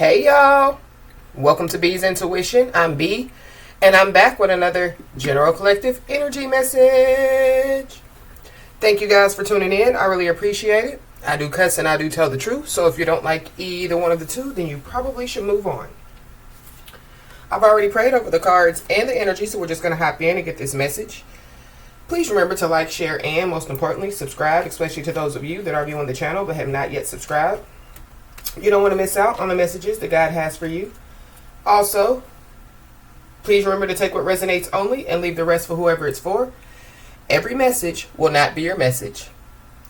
Hey y'all, welcome to B's Intuition. I'm B, and I'm back with another General Collective Energy message. Thank you guys for tuning in. I really appreciate it. I do cuss and I do tell the truth, so if you don't like either one of the two, then you probably should move on. I've already prayed over the cards and the energy, so we're just going to hop in and get this message. Please remember to like, share, and most importantly, subscribe, especially to those of you that are viewing the channel but have not yet subscribed. You don't want to miss out on the messages that God has for you. Also, please remember to take what resonates only and leave the rest for whoever it's for. Every message will not be your message.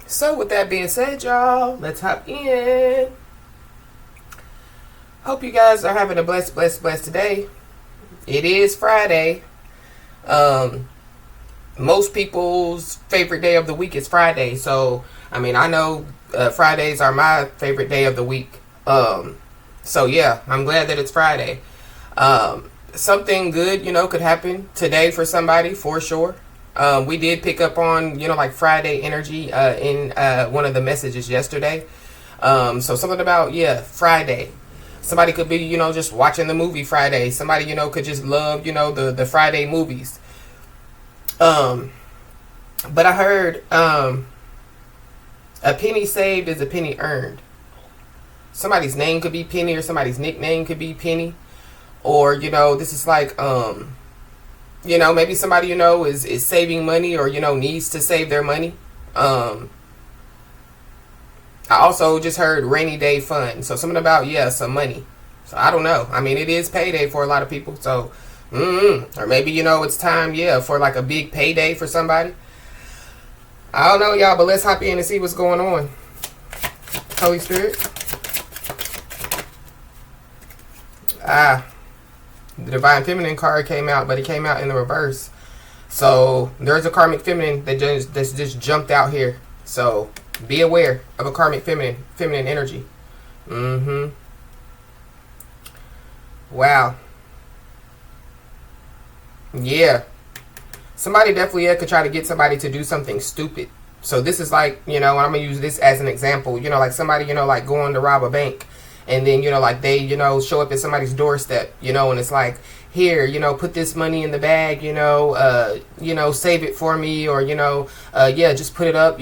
So with that being said, y'all, let's hop in. Hope you guys are having a blessed day. It is Friday. Most people's favorite day of the week is Friday. So, I know Fridays are my favorite day of the week. So yeah, I'm glad that it's Friday. Something good, could happen today for somebody for sure. We did pick up on, like Friday energy, in, one of the messages yesterday. So something about, Friday. Somebody could be, just watching the movie Friday. Somebody, could just love, the Friday movies. But I heard, a penny saved is a penny earned. Somebody's name could be Penny, or somebody's nickname could be Penny. Or, this is like, maybe somebody, is saving money or, needs to save their money. I also just heard rainy day fund. So something about, some money. So I don't know. It is payday for a lot of people. So, or maybe, it's time, for like a big payday for somebody. I don't know, y'all, but let's hop in and see what's going on. Holy Spirit. The Divine Feminine card came out, but it came out in the reverse. So there's a Karmic Feminine that's just jumped out here. So be aware of a Karmic Feminine energy. Wow. Yeah. Somebody definitely could try to get somebody to do something stupid. So this is like, and I'm going to use this as an example. Like somebody, like going to rob a bank. And then, like they, show up at somebody's doorstep, and it's like, here, put this money in the bag, save it for me. Or, just put it up,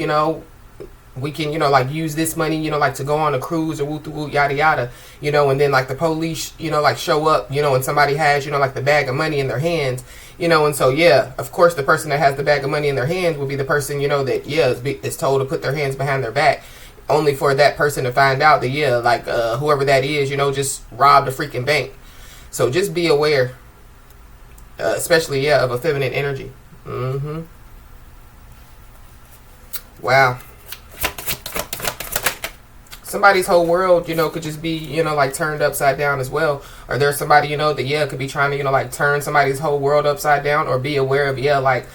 we can, like use this money, like to go on a cruise or woo yada yada, and then like the police, like show up, and somebody has, like the bag of money in their hands, and so, of course, the person that has the bag of money in their hands will be the person, that, is told to put their hands behind their back, only for that person to find out that, whoever that is, just robbed a freaking bank. So just be aware, especially, of a feminine energy. Wow. Somebody's whole world, could just be, like turned upside down as well. Or there's somebody, that, could be trying to, like turn somebody's whole world upside down, or be aware of, like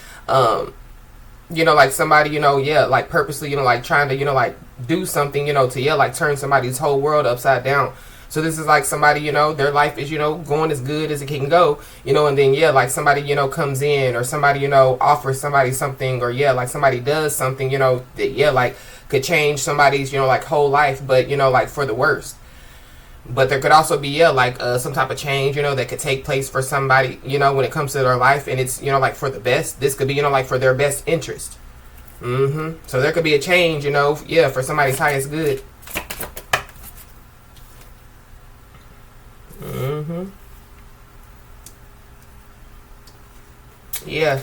somebody, like purposely, like trying to, like do something, to, like turn somebody's whole world upside down. So this is like somebody, their life is, going as good as it can go, and then, like somebody, comes in, or somebody, offers somebody something, or, like somebody does something, that, like could change somebody's, like whole life, but, like for the worst. But there could also be, like some type of change, that could take place for somebody, when it comes to their life, and it's, like for the best. This could be, like for their best interest. So there could be a change, for somebody's highest good. Yeah,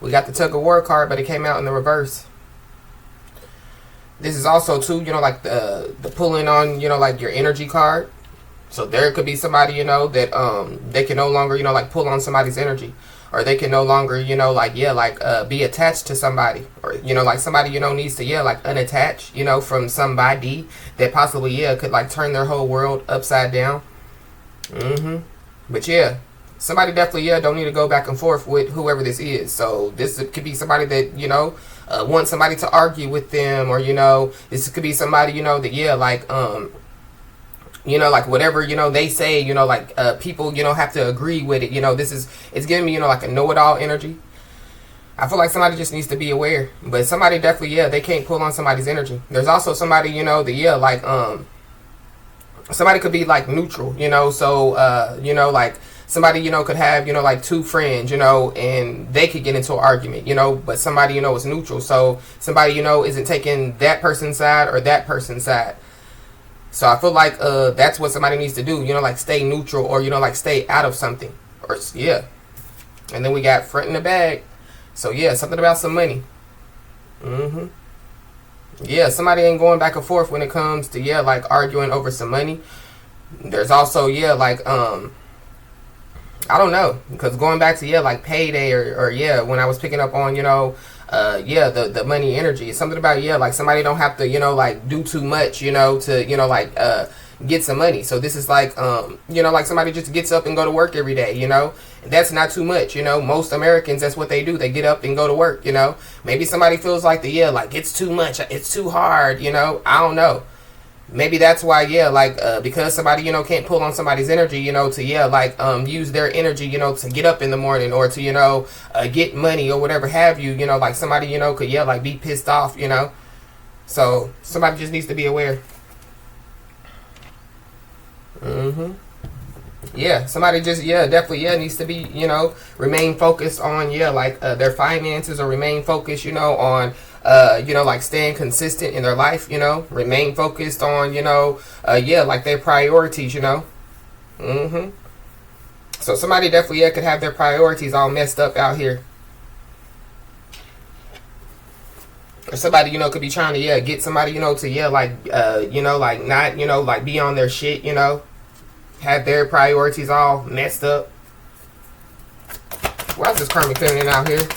we got the Tug of War card, but it came out in the reverse. This is also too, like the pulling on, like your energy card. So there could be somebody, that they can no longer, like pull on somebody's energy, or they can no longer, be attached to somebody, or like somebody, needs to, like unattach, from somebody that possibly, could like turn their whole world upside down. But somebody definitely, don't need to go back and forth with whoever this is. So this could be somebody that, want somebody to argue with them, or, this could be somebody, that, like, like whatever, they say, like, people, have to agree with it. It's giving me, like a know-it-all energy. I feel like somebody just needs to be aware. But somebody definitely, they can't pull on somebody's energy. There's also somebody, that, like, somebody could be like neutral, you know, so you know, like somebody, you know, could have, you know, like two friends, you know, and they could get into an argument, you know, but somebody, you know, is neutral. So somebody, you know, isn't taking that person's side or that person's side. So I feel like that's what somebody needs to do, you know, like stay neutral, or, you know, like stay out of something. Or yeah. And then we got front in the bag. So yeah, something about some money. Mm-hmm. Yeah, somebody ain't going back and forth when it comes to, yeah, like arguing over some money. There's also, yeah, like I don't know, because going back to, yeah, like payday, or yeah, when I was picking up on, you know, yeah, the money energy, it's something about, yeah, like somebody don't have to, you know, like do too much, you know, to, you know, like get some money. So this is like you know, like somebody just gets up and go to work every day, you know. That's not too much, you know. Most Americans, that's what they do. They get up and go to work, you know. Maybe somebody feels like yeah, like it's too much, it's too hard, you know. I don't know. Maybe that's why, yeah, like because somebody, you know, can't pull on somebody's energy, you know, to, yeah, like use their energy, you know, to get up in the morning, or to, you know, get money or whatever have you, you know, like somebody, you know, could, yeah, like be pissed off, you know. So somebody just needs to be aware. Mm-hmm. Yeah, somebody just, yeah, definitely, yeah, needs to be, you know, remain focused on, yeah, like their finances, or remain focused, you know, on you know, like staying consistent in their life, you know, remain focused on, you know, yeah, like their priorities, you know. Mm-hmm. So somebody definitely, yeah, could have their priorities all messed up out here. Or somebody, you know, could be trying to, yeah, get somebody, you know, to, yeah, like you know, like not, you know, like be on their shit, you know, have their priorities all messed up. Why is this karmic feminine out here?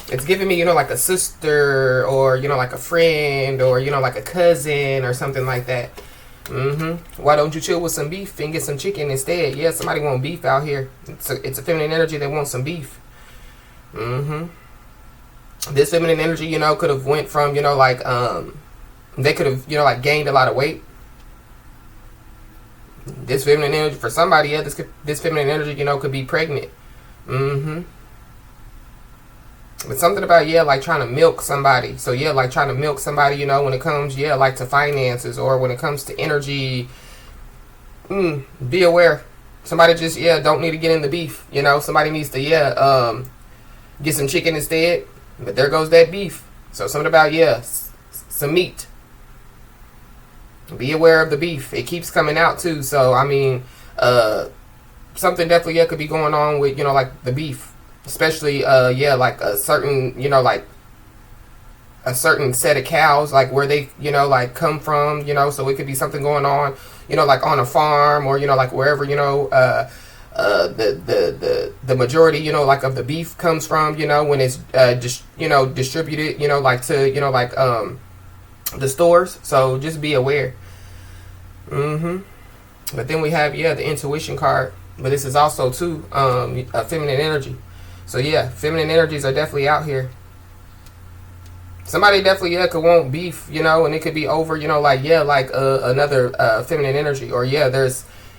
It's giving me, you know, like a sister, or, you know, like a friend, or, you know, like a cousin or something like that. Mm-hmm. Why don't you chill with some beef and get some chicken instead? Yeah, somebody want beef out here. It's a feminine energy that wants some beef. Mm-hmm. This feminine energy, you know, could have went from, you know, like they could have, you know, like gained a lot of weight. This feminine energy for somebody, yeah, this feminine energy, you know, could be pregnant. Mm-hmm. But something about, yeah, like trying to milk somebody. So yeah, like trying to milk somebody, you know, when it comes, yeah, like to finances, or when it comes to energy. Be aware. Somebody just, yeah, don't need to get in the beef. You know, somebody needs to, yeah, get some chicken instead. But there goes that beef. So something about, yeah, some meat. Be aware of the beef. It keeps coming out too. So I mean, something definitely, yeah, could be going on with, you know, like the beef. Especially, yeah, like a certain, you know, like a certain set of cows, like where they, you know, like come from, you know. So it could be something going on, you know, like on a farm, or, you know, like wherever, you know, the majority, you know, like of the beef comes from, you know, when it's just, you know, distributed, you know, like to, you know, like the stores. So just be aware. Mm-hmm. But then we have, yeah, the intuition card, but this is also too a feminine energy. So yeah, feminine energies are definitely out here. Somebody definitely, yeah, could want beef, you know, and it could be over, you know, like, yeah, like another feminine energy, or yeah,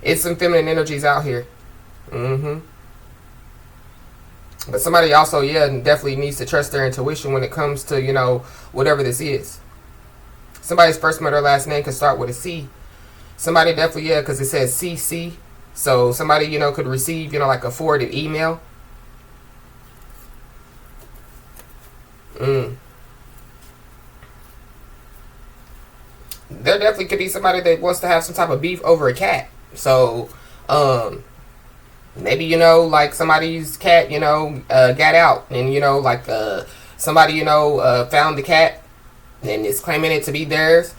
it's some feminine energies out here. Mm-hmm. But somebody also, yeah, definitely needs to trust their intuition when it comes to, you know, whatever this is. Somebody's first, middle, or last name could start with a C. Somebody definitely, yeah, because it says CC. So somebody, you know, could receive, you know, like a forwarded email. There definitely could be somebody that wants to have some type of beef over a cat. So, maybe, you know, like somebody's cat, you know, got out, and, you know, like somebody, you know, found the cat and is claiming it to be theirs.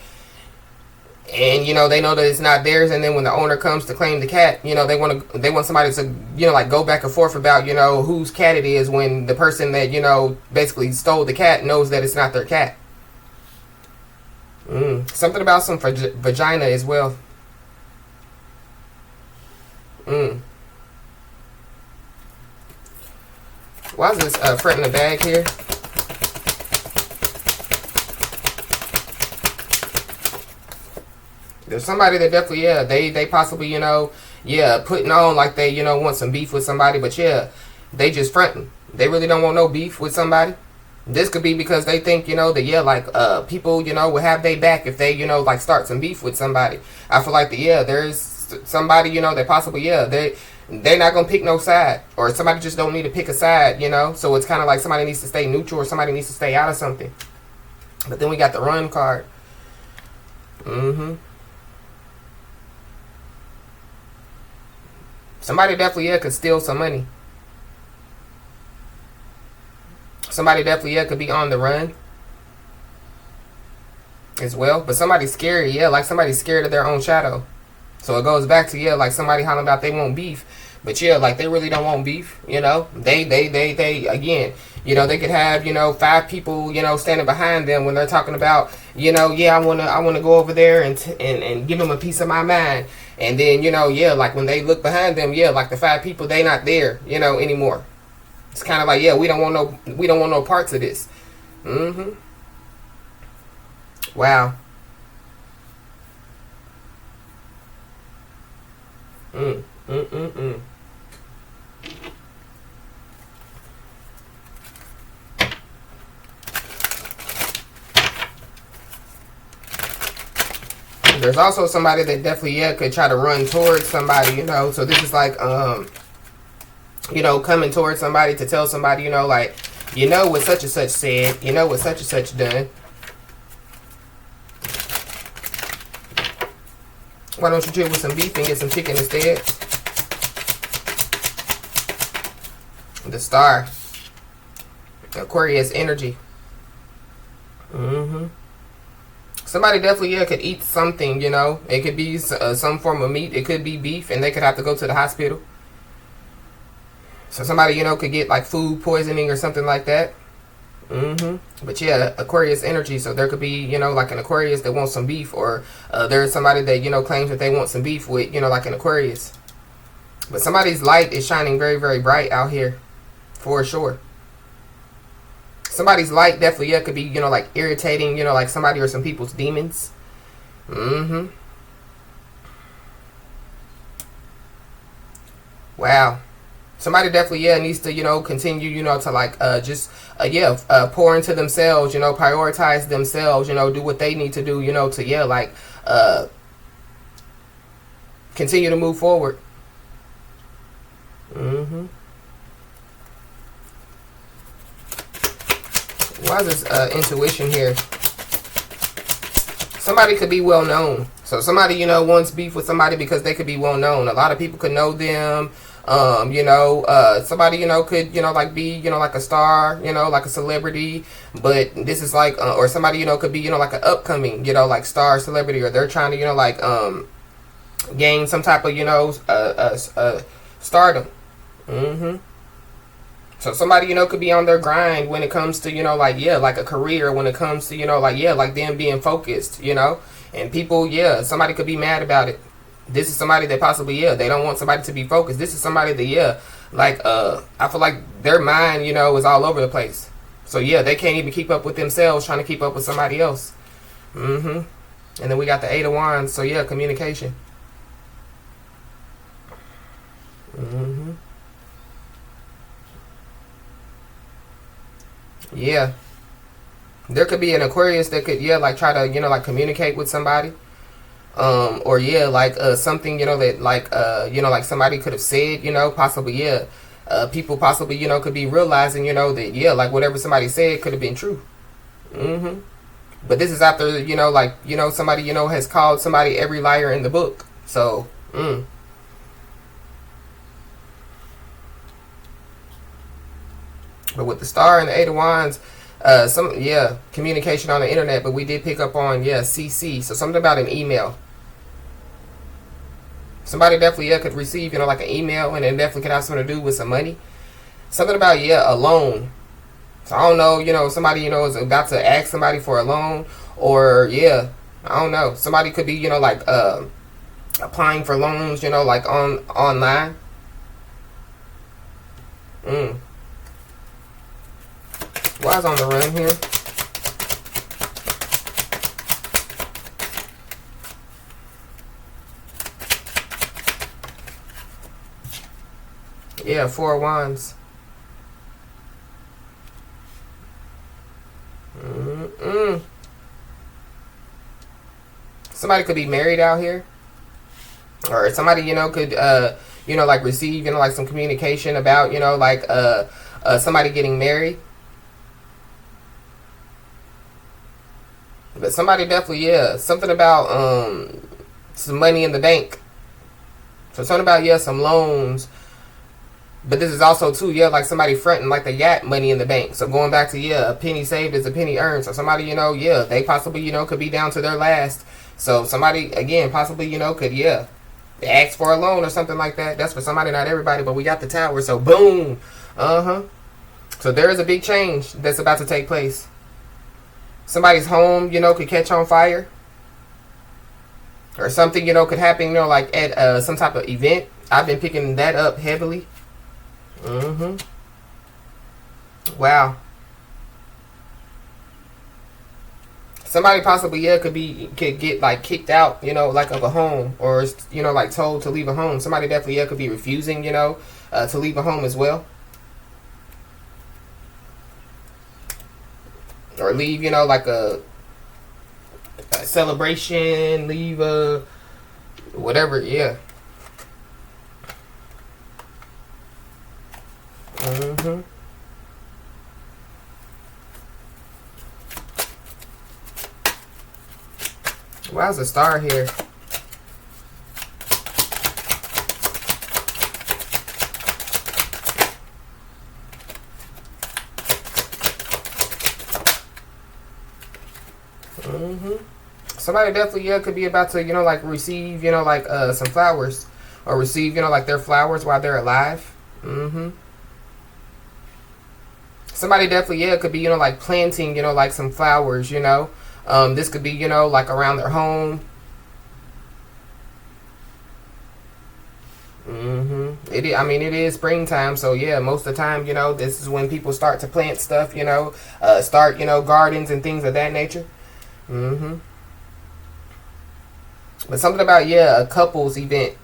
And, you know, they know that it's not theirs, and then when the owner comes to claim the cat, you know, they want somebody to, you know, like go back and forth about, you know, whose cat it is, when the person that, you know, basically stole the cat knows that it's not their cat. Something about some vagina as well. Why is this front in the bag here? There's somebody that definitely, yeah, they possibly, you know, yeah, putting on like they, you know, want some beef with somebody, but yeah, they just fronting. They really don't want no beef with somebody. This could be because they think, that, yeah, like, people, will have their back if they, like, start some beef with somebody. I feel like, there's somebody, that possibly, they're not going to pick no side. Or somebody just don't need to pick a side, So it's kind of like somebody needs to stay neutral or somebody needs to stay out of something. But then we got the run card. Somebody definitely, could steal some money. Somebody definitely, could be on the run as well. But somebody's scary, like somebody's scared of their own shadow. So it goes back to, like somebody hollering about they want beef. But like they really don't want beef, They again, they could have, 5 people, standing behind them when they're talking about, I wanna go over there and give them a piece of my mind. And then, like when they look behind them, like the 5 people, they not there, anymore. It's kind of like, we don't want no parts of this. Wow. There's also somebody that definitely, could try to run towards somebody, So this is like, coming towards somebody to tell somebody, like, what such and such said, what such and such done. Why don't you chill with some beef and get some chicken instead? The Star. Aquarius energy. Somebody definitely, could eat something, It could be some form of meat. It could be beef, and they could have to go to the hospital. So somebody, could get like food poisoning or something like that. But Aquarius energy. So there could be, like an Aquarius that wants some beef, or there's somebody that, claims that they want some beef with, like an Aquarius. But somebody's light is shining very, very bright out here, for sure. Somebody's light definitely, could be, like irritating, like somebody or some people's demons. Wow. Somebody definitely, needs to, continue, to like, just, pour into themselves, prioritize themselves, do what they need to do, to, like, continue to move forward. Why is this intuition here? Somebody could be well known. So somebody, wants beef with somebody because they could be well known. A lot of people could know them. Somebody, could, like be, like a star, like a celebrity. But this is like, or somebody, could be, like an upcoming, like star celebrity, or they're trying to, like, gain some type of, stardom. So somebody, could be on their grind when it comes to, like, like a career, when it comes to, like them being focused, and people, somebody could be mad about it. This is somebody that possibly, they don't want somebody to be focused. This is somebody that, like, I feel like their mind, is all over the place. So, they can't even keep up with themselves trying to keep up with somebody else. And then we got the 8 of Wands. So, communication. Yeah. There could be an Aquarius that could, like, try to, like, communicate with somebody. Or like something, that like like somebody could have said, possibly, people possibly, could be realizing, that, like whatever somebody said could have been true. But this is after, like, somebody, has called somebody every liar in the book. So, But with the Star and the 8 of Wands, communication on the internet, but we did pick up on, CC. So something about an email. Somebody definitely, could receive, like an email, and it definitely could have something to do with some money. Something about, a loan. So I don't know, somebody, is about to ask somebody for a loan, or, I don't know. Somebody could be, like, applying for loans, like online. Why is on the run here? Yeah, 4 of Wands. Somebody could be married out here, or somebody, you know, could you know, like receive, you know, like some communication about, you know, like somebody getting married. But somebody definitely, yeah, something about some money in the bank. So something about, yeah, some loans. But this is also too, yeah, like somebody fronting like the yacht money in the bank. So going back to, yeah, a penny saved is a penny earned. So somebody, you know, yeah, they possibly, you know, could be down to their last. So somebody, again, possibly, you know, could, yeah, ask for a loan or something like that. That's for somebody, not everybody, but we got the tower. So boom. So there is a big change that's about to take place. Somebody's home, you know, could catch on fire. Or something, you know, could happen, you know, like at some type of event. I've been picking that up heavily. Wow. Somebody possibly, yeah, could get like kicked out, you know, like of a home, or, you know, like told to leave a home. Somebody definitely, yeah, could be refusing, you know, to leave a home as well. Or leave, you know, like a celebration, leave a whatever, yeah. Why's the star here? Somebody definitely, yeah, could be about to, you know, like receive, you know, like some flowers, or receive, you know, like their flowers while they're alive. Somebody definitely, yeah, could be, you know, like planting, you know, like some flowers, you know. This could be, you know, like around their home. I mean, it is springtime, so yeah, most of the time, you know, this is when people start to plant stuff, you know, start, you know, gardens and things of that nature. But something about, yeah, a couples event.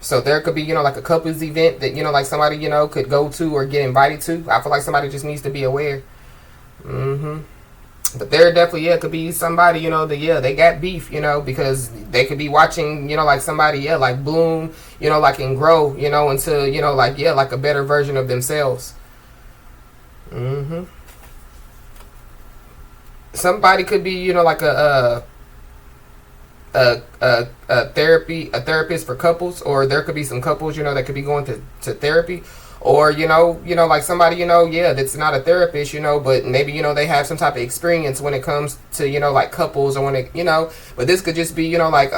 So there could be, you know, like a couples event that, you know, like somebody, you know, could go to or get invited to. I feel like somebody just needs to be aware. But there definitely, yeah, could be somebody, you know, that, yeah, they got beef, you know, because they could be watching, you know, like somebody, yeah, like bloom, you know, like and grow, you know, into, you know, like, yeah, like a better version of themselves. Somebody could be, you know, like a therapist for couples, or there could be some couples, you know, that could be going to therapy. Or, you know, like somebody, you know, yeah, that's not a therapist, you know, but maybe, you know, they have some type of experience when it comes to, you know, like couples, or when it, you know, but this could just be, you know, like,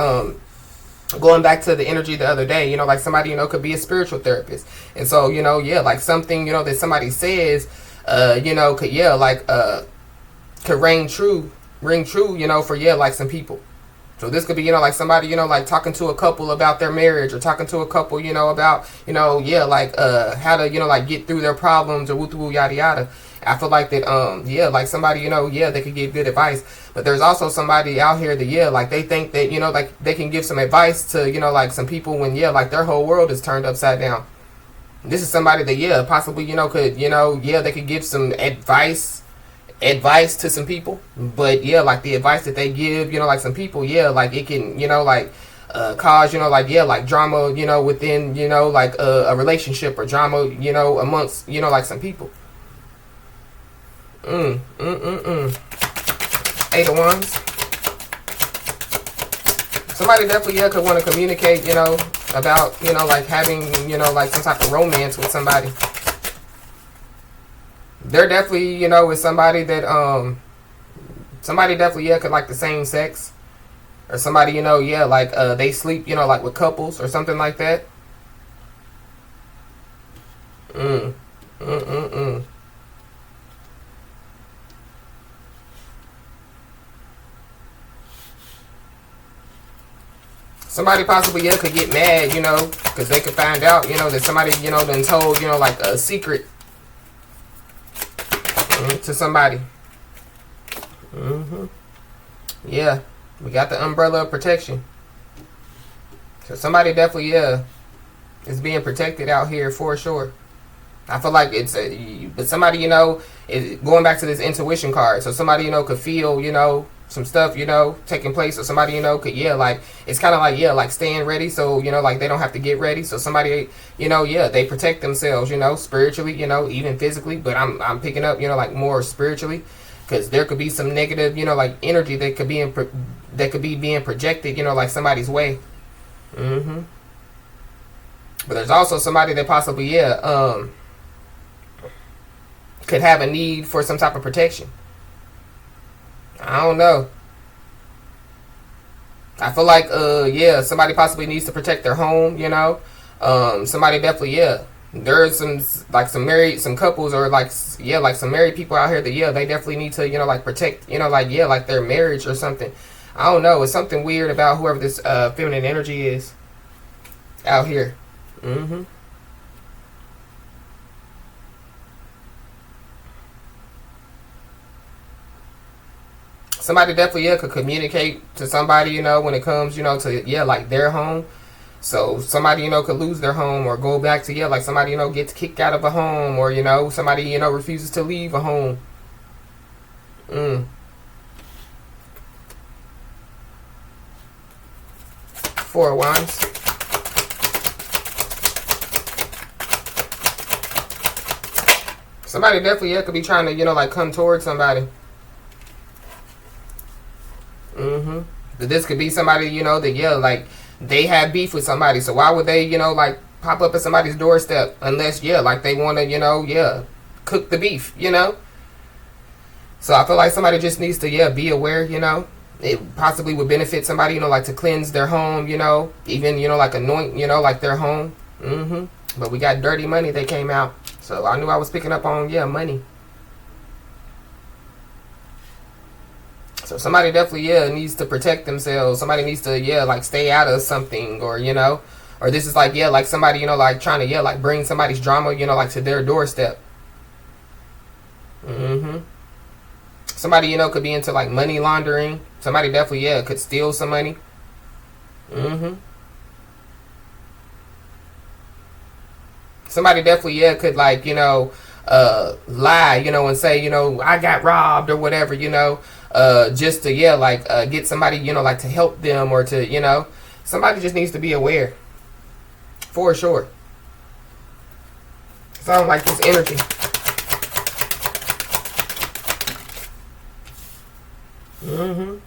going back to the energy the other day, you know, like somebody, you know, could be a spiritual therapist. And so, you know, yeah, like something, you know, that somebody says, you know, could, yeah, like, could ring true, you know, for, yeah, like some people. So this could be, you know, like somebody, you know, like talking to a couple about their marriage, or talking to a couple, you know, about, you know, yeah, like how to, you know, like get through their problems, or woo yada yada. I feel like that, yeah, like somebody, you know, yeah, they could give good advice. But there's also somebody out here that, yeah, like they think that, you know, like they can give some advice to, you know, like some people when, yeah, like their whole world is turned upside down. This is somebody that, yeah, possibly, you know, could, you know, yeah, they could give some advice to some people. But yeah, like the advice that they give, you know, like some people, yeah, like it can, you know, like cause, you know, like, yeah, like drama, you know, within, you know, like a relationship, or drama, you know, amongst, you know, like some people. Eight of Wands. Somebody definitely, yeah, could want to communicate, you know, about, you know, like having, you know, like some type of romance with somebody. They're definitely, you know, with somebody that, somebody definitely, yeah, could like the same sex. Or somebody, you know, yeah, like, they sleep, you know, like with couples or something like that. Somebody possibly, yeah, could get mad, you know, because they could find out, you know, that somebody, you know, done told, you know, like a secret to somebody. Yeah, we got the umbrella of protection. So somebody definitely, yeah, is being protected out here for sure. I feel like but somebody, you know, is going back to this intuition card. So somebody, you know, could feel, you know, some stuff, you know, taking place, or somebody, you know, could, yeah, like, it's kind of like, yeah, like staying ready, so, you know, like they don't have to get ready. So somebody, you know, yeah, they protect themselves, you know, spiritually, you know, even physically, but I'm picking up, you know, like more spiritually, because there could be some negative, you know, like energy that could be that could be being projected, you know, like somebody's way. Mm-hmm. But there's also somebody that possibly, yeah, could have a need for some type of protection. I don't know. I feel like, yeah, somebody possibly needs to protect their home, you know. Somebody definitely, yeah. There's some married, some couples, or like, yeah, like some married people out here that, yeah, they definitely need to, you know, like protect, you know, like, yeah, like their marriage or something. I don't know. It's something weird about whoever this feminine energy is out here. Mm-hmm. Somebody definitely, yeah, could communicate to somebody, you know, when it comes, you know, to, yeah, like their home. So somebody, you know, could lose their home or go back to, yeah, like somebody, you know, gets kicked out of a home, or, you know, somebody, you know, refuses to leave a home. Mm. Four of Wands. Somebody definitely, yeah, could be trying to, you know, like come towards somebody. Mm-hmm. But this could be somebody, you know, that, yeah, like they have beef with somebody. So why would they, you know, like pop up at somebody's doorstep unless, yeah, like they want to, you know, yeah, cook the beef, you know? So I feel like somebody just needs to, yeah, be aware, you know? It possibly would benefit somebody, you know, like to cleanse their home, you know? Even, you know, like anoint, you know, like their home. Mm-hmm. But we got dirty money that came out. So I knew I was picking up on, yeah, money. So somebody definitely, yeah, needs to protect themselves. Somebody needs to, yeah, like stay out of something, or, you know, or this is like, yeah, like somebody, you know, like trying to, yeah, like bring somebody's drama, you know, like to their doorstep. Mm-hmm. Somebody, you know, could be into like money laundering. Somebody definitely, yeah, could steal some money. Mm-hmm. Somebody definitely, yeah, could like, you know, lie, you know, and say, you know, I got robbed or whatever, you know, just to, yeah, like get somebody, you know, like to help them, or to, you know, somebody just needs to be aware, for sure. So I don't like this energy. Mm-hmm.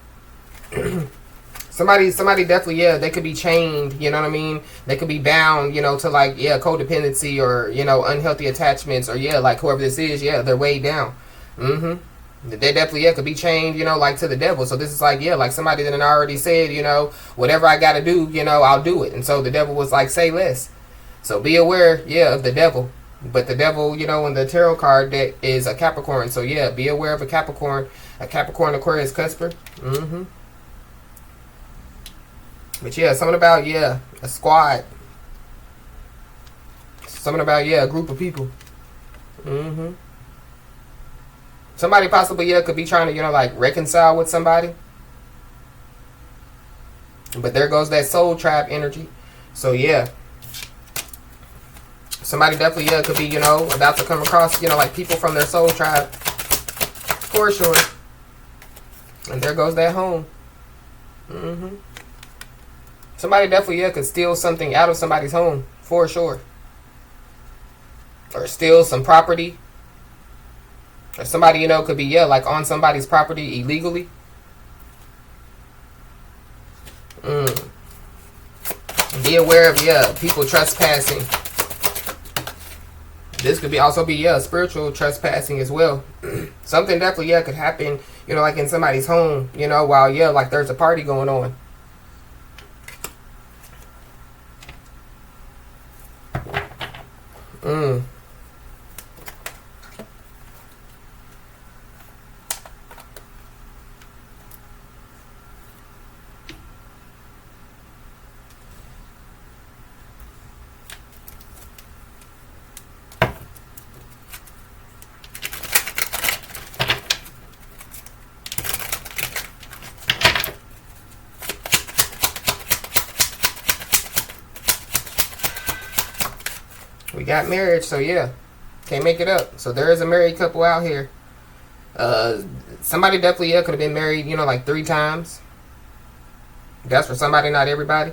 Somebody definitely, yeah, they could be chained, you know what I mean? They could be bound, you know, to like, yeah, codependency, or, you know, unhealthy attachments, or, yeah, like whoever this is, yeah, they're weighed down. Mm-hmm. They definitely, yeah, could be chained, you know, like to the devil. So this is like, yeah, like somebody that had already said, you know, whatever I got to do, you know, I'll do it. And so the devil was like, say less. So be aware, yeah, of the devil. But the devil, you know, in the tarot card deck is a Capricorn. So yeah, be aware of a Capricorn Aquarius cusper. Mm-hmm. But yeah, something about, yeah, a squad. Something about, yeah, a group of people. Mm-hmm. Somebody possibly, yeah, could be trying to, you know, like reconcile with somebody. But there goes that soul trap energy. So yeah. Somebody definitely, yeah, could be, you know, about to come across, you know, like people from their soul tribe. For sure. And there goes that home. Mm-hmm. Somebody definitely, yeah, could steal something out of somebody's home. For sure. Or steal some property. Or somebody, you know, could be, yeah, like on somebody's property illegally. Be aware of, yeah, people trespassing. This could be also be, yeah, spiritual trespassing as well. Something definitely, yeah, could happen, you know, like in somebody's home, you know, while, yeah, like there's a party going on. We got marriage, so yeah, can't make it up. So there is a married couple out here. Uh, Somebody definitely, yeah, could have been married, you know, like 3 times. That's for somebody, not everybody.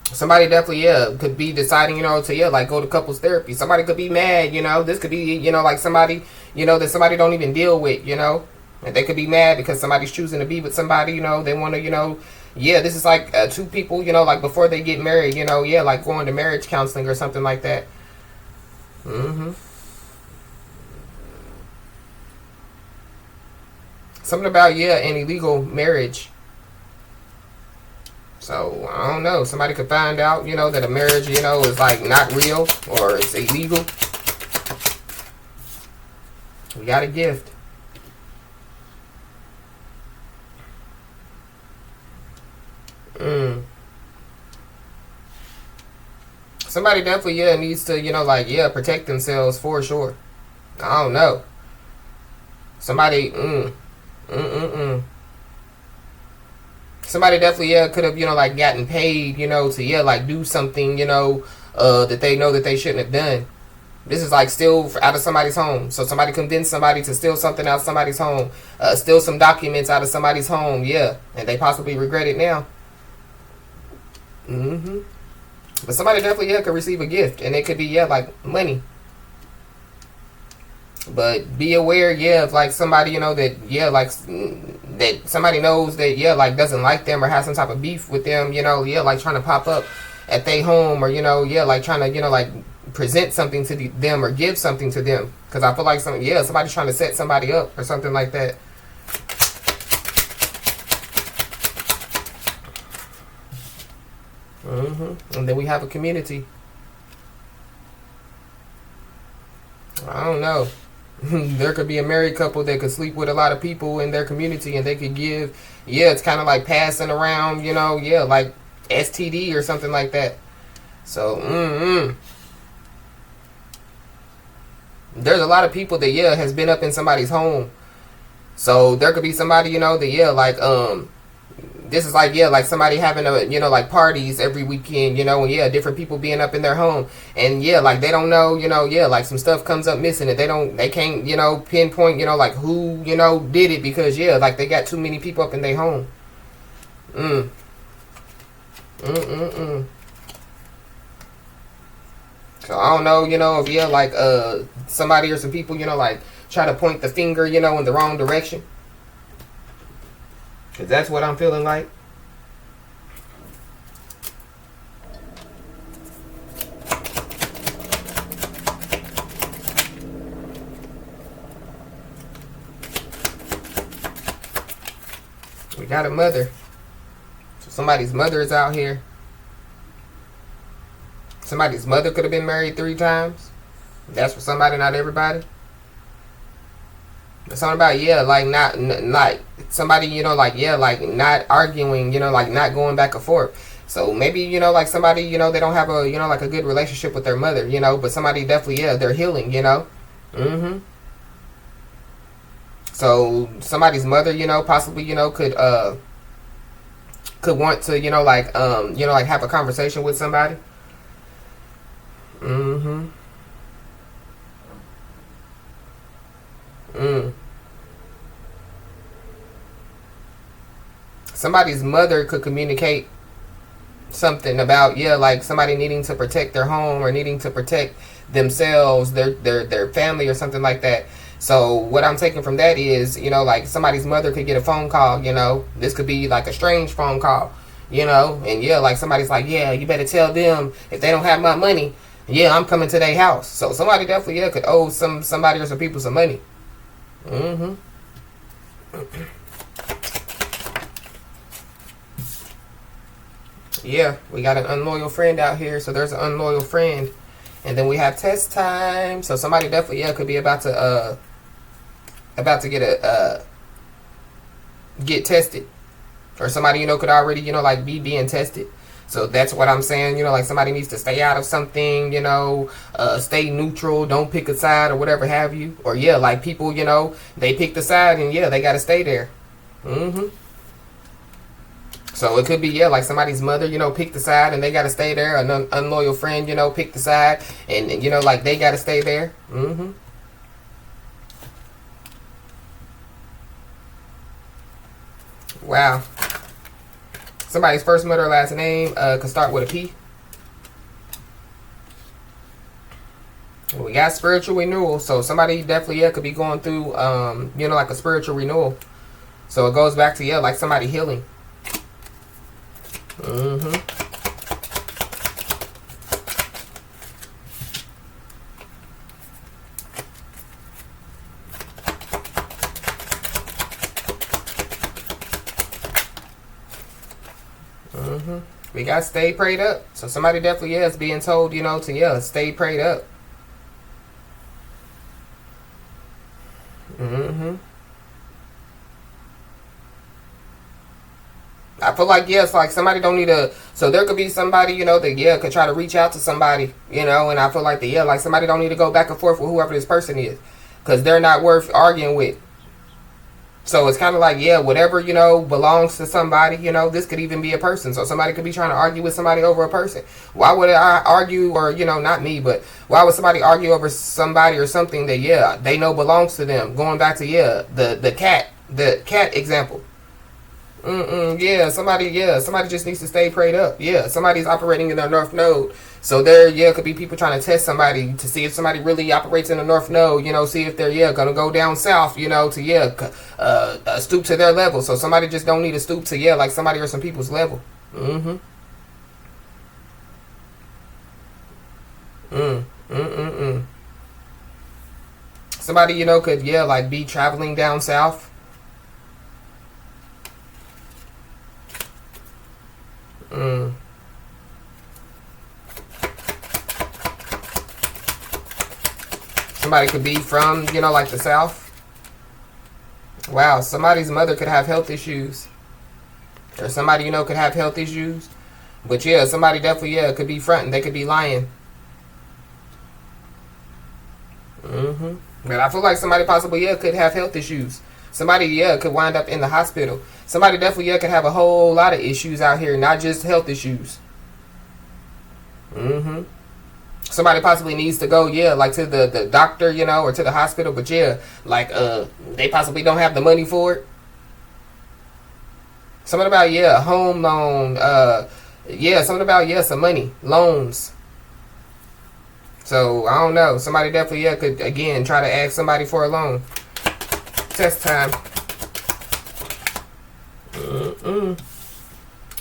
Somebody definitely, yeah, could be deciding, you know, to, yeah, like go to couples therapy. Somebody could be mad, you know. This could be, you know, like somebody, you know, that somebody don't even deal with, you know. And they could be mad because somebody's choosing to be with somebody, you know. They want to, you know, yeah, this is like two people, you know, like before they get married, you know, yeah, like going to marriage counseling or something like that. Mm-hmm. Something about, yeah, an illegal marriage. So I don't know. Somebody could find out, you know, that a marriage, you know, is like not real or it's illegal. We got a gift. Mm. Somebody definitely, yeah, needs to, you know, like, yeah, protect themselves for sure. I don't know. Somebody, somebody definitely, yeah, could have, you know, like gotten paid, you know, to, yeah, like do something, you know, that they know that they shouldn't have done. This is like still out of somebody's home. So somebody convinced somebody to steal something out of somebody's home, steal some documents out of somebody's home, yeah, and they possibly regret it now. Mm-hmm. But somebody definitely, yeah, could receive a gift, and it could be, yeah, like money. But be aware, yeah, of like somebody, you know, that, yeah, like that somebody knows that, yeah, like doesn't like them or has some type of beef with them, you know, yeah, like trying to pop up at their home, or, you know, yeah, like trying to, you know, like present something to them or give something to them. Because I feel like somebody's trying to set somebody up or something like that. And then we have a community. I don't know. There could be a married couple that could sleep with a lot of people in their community, and they could give, yeah, it's kind of like passing around, you know, yeah, like STD or something like that. So, there's a lot of people that, yeah, has been up in somebody's home. So there could be somebody, you know, that, yeah, like this is like, yeah, like somebody having a, you know, like parties every weekend, you know, and yeah, different people being up in their home, and yeah, like they don't know, you know, yeah, like some stuff comes up missing, and they can't, you know, pinpoint, you know, like who, you know, did it, because yeah, like they got too many people up in their home. mm mm So I don't know, you know, if, yeah, like somebody or some people, you know, like try to point the finger, you know, in the wrong direction, because that's what I'm feeling like. We got a mother. So somebody's mother is out here. Somebody's mother could have been married 3 times. That's for somebody, not everybody. It's something about, yeah, like like somebody, you know, like, yeah, like not arguing, you know, like not going back and forth. So maybe, you know, like somebody, you know, they don't have a, you know, like a good relationship with their mother, you know, but somebody definitely, yeah, they're healing, you know. So somebody's mother, you know, possibly, you know, could want to, you know, like have a conversation with somebody. Mm-hmm. Mm. Somebody's mother could communicate something about, yeah, like somebody needing to protect their home or needing to protect themselves, their family or something like that. So what I'm taking from that is, you know, like somebody's mother could get a phone call, you know, this could be like a strange phone call, you know, and yeah, like somebody's like, yeah, you better tell them if they don't have my money, yeah, I'm coming to their house. So somebody definitely, yeah, could owe somebody or some people some money. Mm-hmm. Yeah, we got an unloyal friend out here, so there's an unloyal friend. And then we have test time. So somebody definitely, yeah, could be about to get get tested. Or somebody, you know, could already, you know, like be being tested. So that's what I'm saying, you know, like somebody needs to stay out of something, you know, stay neutral, don't pick a side or whatever have you. Or yeah, like people, you know, they pick the side and yeah, they gotta stay there. Mm-hmm. So it could be, yeah, like somebody's mother, you know, pick the side and they got to stay there. An unloyal friend, you know, pick the side and you know, like they got to stay there. Mm-hmm. Wow. Somebody's first, middle, or last name could start with a P. We got spiritual renewal. So somebody definitely, yeah, could be going through, you know, like a spiritual renewal. So it goes back to, yeah, like somebody healing. We got stay prayed up. So somebody definitely, yeah, is being told, you know, to, yeah, stay prayed up. I feel like, yes, like somebody don't need to, so there could be somebody, you know, that, yeah, could try to reach out to somebody, you know, and I feel like, yeah, like somebody don't need to go back and forth with whoever this person is, because they're not worth arguing with. So it's kind of like, yeah, whatever, you know, belongs to somebody, you know, this could even be a person. So somebody could be trying to argue with somebody over a person. Why would I argue, or, you know, not me, but why would somebody argue over somebody or something that, yeah, they know belongs to them? Going back to, yeah, the cat example. Yeah, somebody just needs to stay prayed up. Yeah, somebody's operating in their north node. So there, yeah, could be people trying to test somebody to see if somebody really operates in the north node, you know, see if they're, yeah, gonna go down south, you know, to, yeah, stoop to their level. So somebody just don't need to stoop to, yeah, like somebody or some people's level. Somebody, you know, could, yeah, like be traveling down south. Somebody could be from, you know, like the south. Wow, somebody's mother could have health issues. Or somebody, you know, could have health issues. But yeah, somebody definitely, yeah, could be fronting. They could be lying. But I feel like somebody possibly, yeah, could have health issues. Somebody, yeah, could wind up in the hospital. Somebody definitely, yeah, could have a whole lot of issues out here, not just health issues. Somebody possibly needs to go, yeah, like to the doctor, you know, or to the hospital, but yeah, like they possibly don't have the money for it. Something about, yeah, a home loan, yeah, something about, yeah, some money, loans. So I don't know. Somebody definitely, yeah, could again try to ask somebody for a loan. Test time.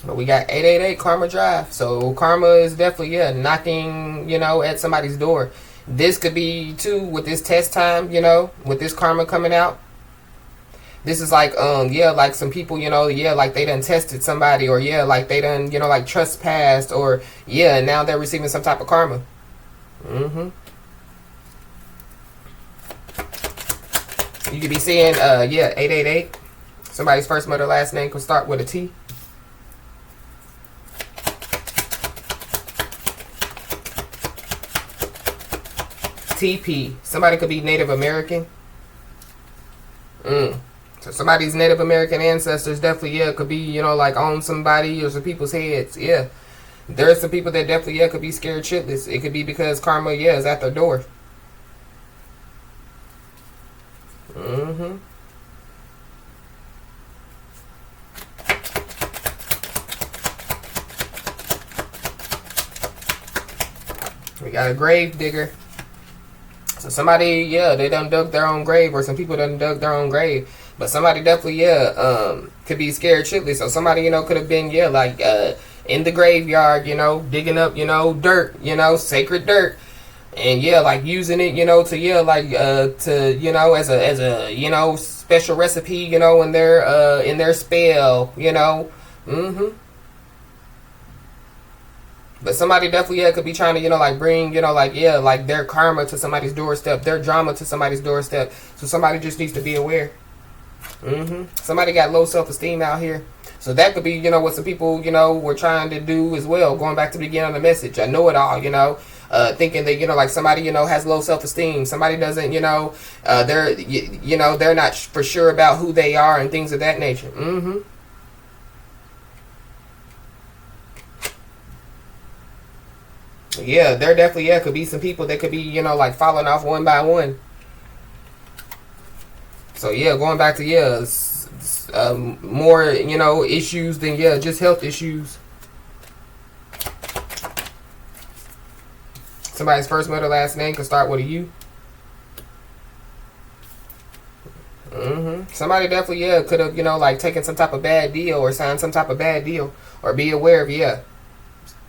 But we got 888 Karma Drive. So karma is definitely, yeah, knocking, you know, at somebody's door. This could be too with this test time, you know, with this karma coming out. This is like, yeah, like some people, you know, yeah, like they done tested somebody, or yeah, like they done, you know, like trespassed, or yeah, and now they're receiving some type of karma. You could be seeing, yeah, 888. Somebody's first, mother, last name could start with a T. TP. Somebody could be Native American. So somebody's Native American ancestors definitely, yeah, could be, you know, like on somebody or some people's heads. Yeah. There are some people that definitely, yeah, could be scared shitless. It could be because karma, yeah, is at their door. We got a grave digger. So somebody, yeah, they done dug their own grave, or some people done dug their own grave. But somebody definitely, yeah, could be scared shitless. So somebody, you know, could have been, yeah, like in the graveyard, you know, digging up, you know, dirt, you know, sacred dirt. And yeah, like using it, you know, to, yeah, like to, you know, as a you know, special recipe, you know, in their spell, you know. But somebody definitely, yeah, could be trying to, you know, like bring, you know, like, yeah, like their karma to somebody's doorstep, their drama to somebody's doorstep. So somebody just needs to be aware. Somebody got low self-esteem out here. So that could be, you know, what some people, you know, were trying to do as well. Going back to the beginning of the message. I know it all, you know. Thinking that, you know, like somebody, you know, has low self-esteem. Somebody doesn't, you know, you know, they're not for sure about who they are and things of that nature. Yeah, there definitely, yeah, could be some people that could be, you know, like falling off one by one. So yeah, going back to, yeah, more, you know, issues than, yeah, just health issues. Somebody's first, middle, last name could start with a U. Somebody definitely, yeah, could have, you know, like taken some type of bad deal or signed some type of bad deal or be aware of, yeah.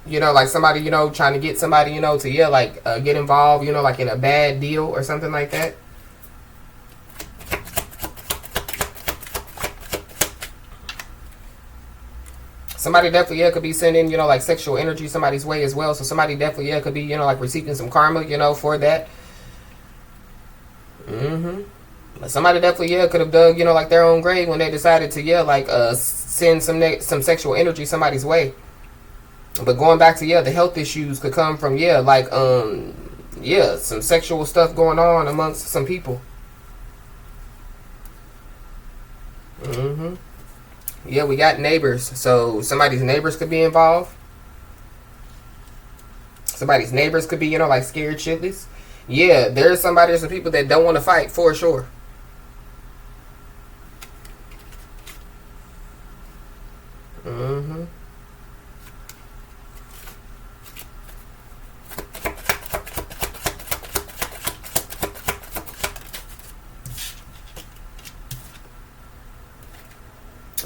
You know, like somebody, you know, trying to get somebody, you know, to, yeah, like get involved, you know, like in a bad deal or something like that. Somebody definitely, yeah, could be sending, you know, like sexual energy somebody's way as well. So somebody definitely, yeah, could be, you know, like receiving some karma, you know, for that. Somebody definitely, yeah, could have dug, you know, like their own grave when they decided to, yeah, like send some sexual energy somebody's way. But going back to, yeah, the health issues could come from, yeah, like yeah, some sexual stuff going on amongst some people. Yeah, we got neighbors. So somebody's neighbors could be involved. Somebody's neighbors could be, you know, like scared shitless. Yeah, there's some people that don't want to fight for sure.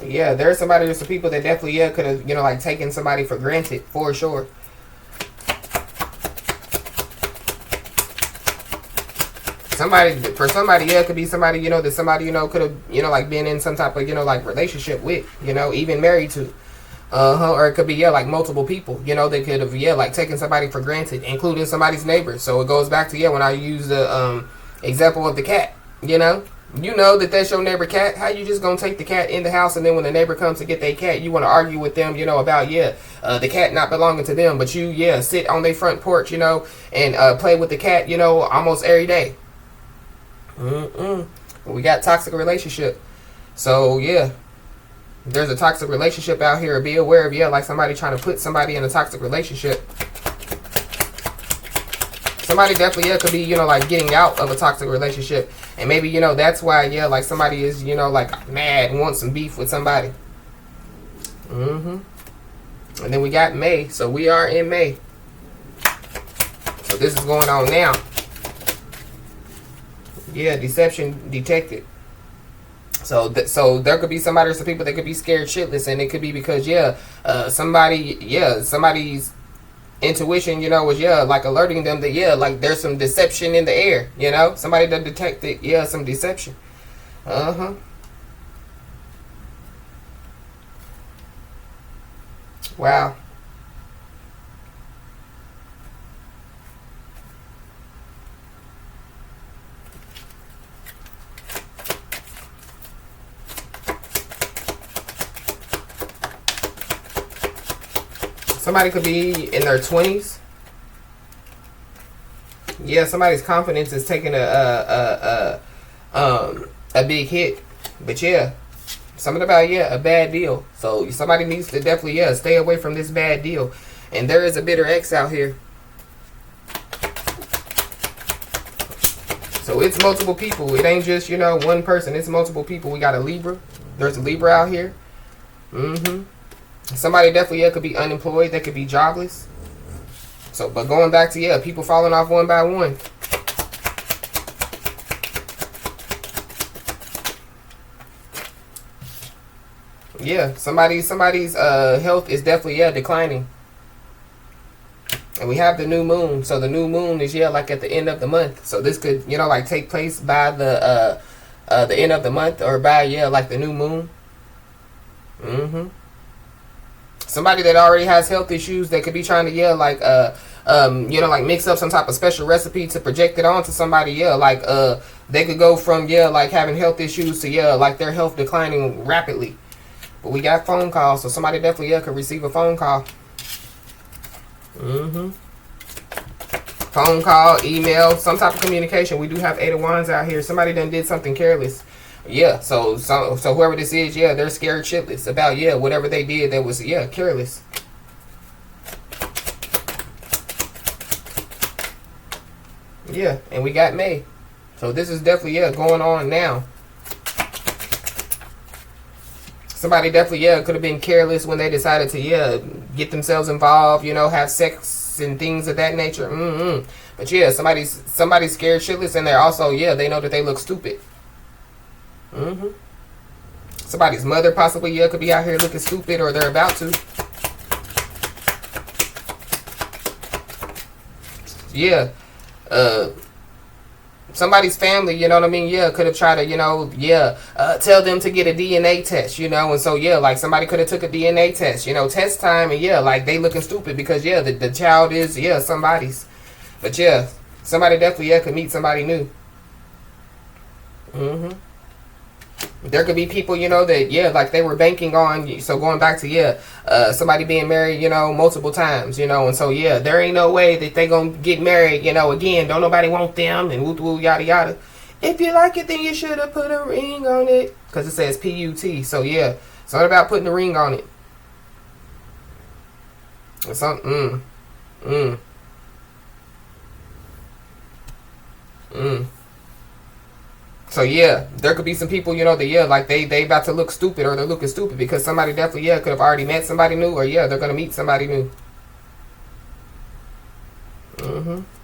Yeah, there's some people that definitely, yeah, could have, you know, like taken somebody for granted for sure. For somebody, yeah, it could be somebody, you know, that somebody, you know, could have, you know, like been in some type of, you know, like relationship with, you know, even married to. Or it could be, yeah, like multiple people, you know, they could have, yeah, like taken somebody for granted, including somebody's neighbor. So it goes back to, yeah, when I use the example of the cat, you know that that's your neighbor cat. How you just gonna take the cat in the house, and then when the neighbor comes to get their cat, you want to argue with them, you know, about, yeah, the cat not belonging to them, but you, yeah, sit on their front porch, you know, and play with the cat, you know, almost every day. We got toxic relationship. So yeah, there's a toxic relationship out here. Be aware of, yeah, like somebody trying to put somebody in a toxic relationship. Somebody definitely, yeah, could be, you know, like getting out of a toxic relationship. And maybe, you know, that's why, yeah, like somebody is, you know, like mad and wants some beef with somebody. And then we got May. So we are in May. So this is going on now. Yeah, deception detected. So there could be somebody or some people that could be scared shitless, and it could be because, yeah, somebody's intuition, you know, was, yeah, like alerting them that, yeah, like there's some deception in the air, you know, somebody that detected, yeah, some deception. Wow. Somebody could be in their 20s. Yeah, somebody's confidence is taking a big hit. But yeah, something about, yeah, a bad deal. So somebody needs to definitely, yeah, stay away from this bad deal. And there is a bitter ex out here. So it's multiple people. It ain't just, you know, one person. It's multiple people. We got a Libra. There's a Libra out here. Somebody definitely, yeah, could be unemployed. They could be jobless. So, but going back to, yeah, people falling off one by one. Yeah, somebody's health is definitely, yeah, declining. And we have the new moon. So the new moon is, yeah, like at the end of the month. So this could, you know, like take place by the end of the month, or by, yeah, like the new moon. Somebody that already has health issues, that could be trying to, yeah, like you know, like mix up some type of special recipe to project it onto somebody. Yeah, like they could go from, yeah, like having health issues to, yeah, like their health declining rapidly. But we got phone calls, so somebody definitely, yeah, could receive a phone call. Phone call, email, some type of communication. We do have 8 of Wands out here. Somebody done did something careless. Yeah, so whoever this is, yeah, they're scared shitless about, yeah, whatever they did that was, yeah, careless. Yeah, and we got May. So this is definitely, yeah, going on now. Somebody definitely, yeah, could have been careless when they decided to, yeah, get themselves involved, you know, have sex and things of that nature. But yeah, somebody's scared shitless, and they're also, yeah, they know that they look stupid. Somebody's mother possibly, yeah, could be out here looking stupid, or they're about to. Yeah. Somebody's family, you know what I mean? Yeah, could have tried to, you know, yeah, tell them to get a DNA test, you know? And so, yeah, like somebody could have took a DNA test, you know, test time. And yeah, like they looking stupid because, yeah, the child is, yeah, somebody's. But yeah, somebody definitely, yeah, could meet somebody new. There could be people, you know, that, yeah, like they were banking on, so going back to, yeah, somebody being married, you know, multiple times, you know, and so, yeah, there ain't no way that they gonna get married, you know, again, don't nobody want them, and woo woo, yada yada. If you like it, then you should have put a ring on it, because it says P-U-T, so yeah, it's not about putting a ring on it. It's something, So yeah, there could be some people, you know, that, yeah, like they about to look stupid, or they're looking stupid because somebody definitely, yeah, could have already met somebody new, or yeah, they're gonna meet somebody new.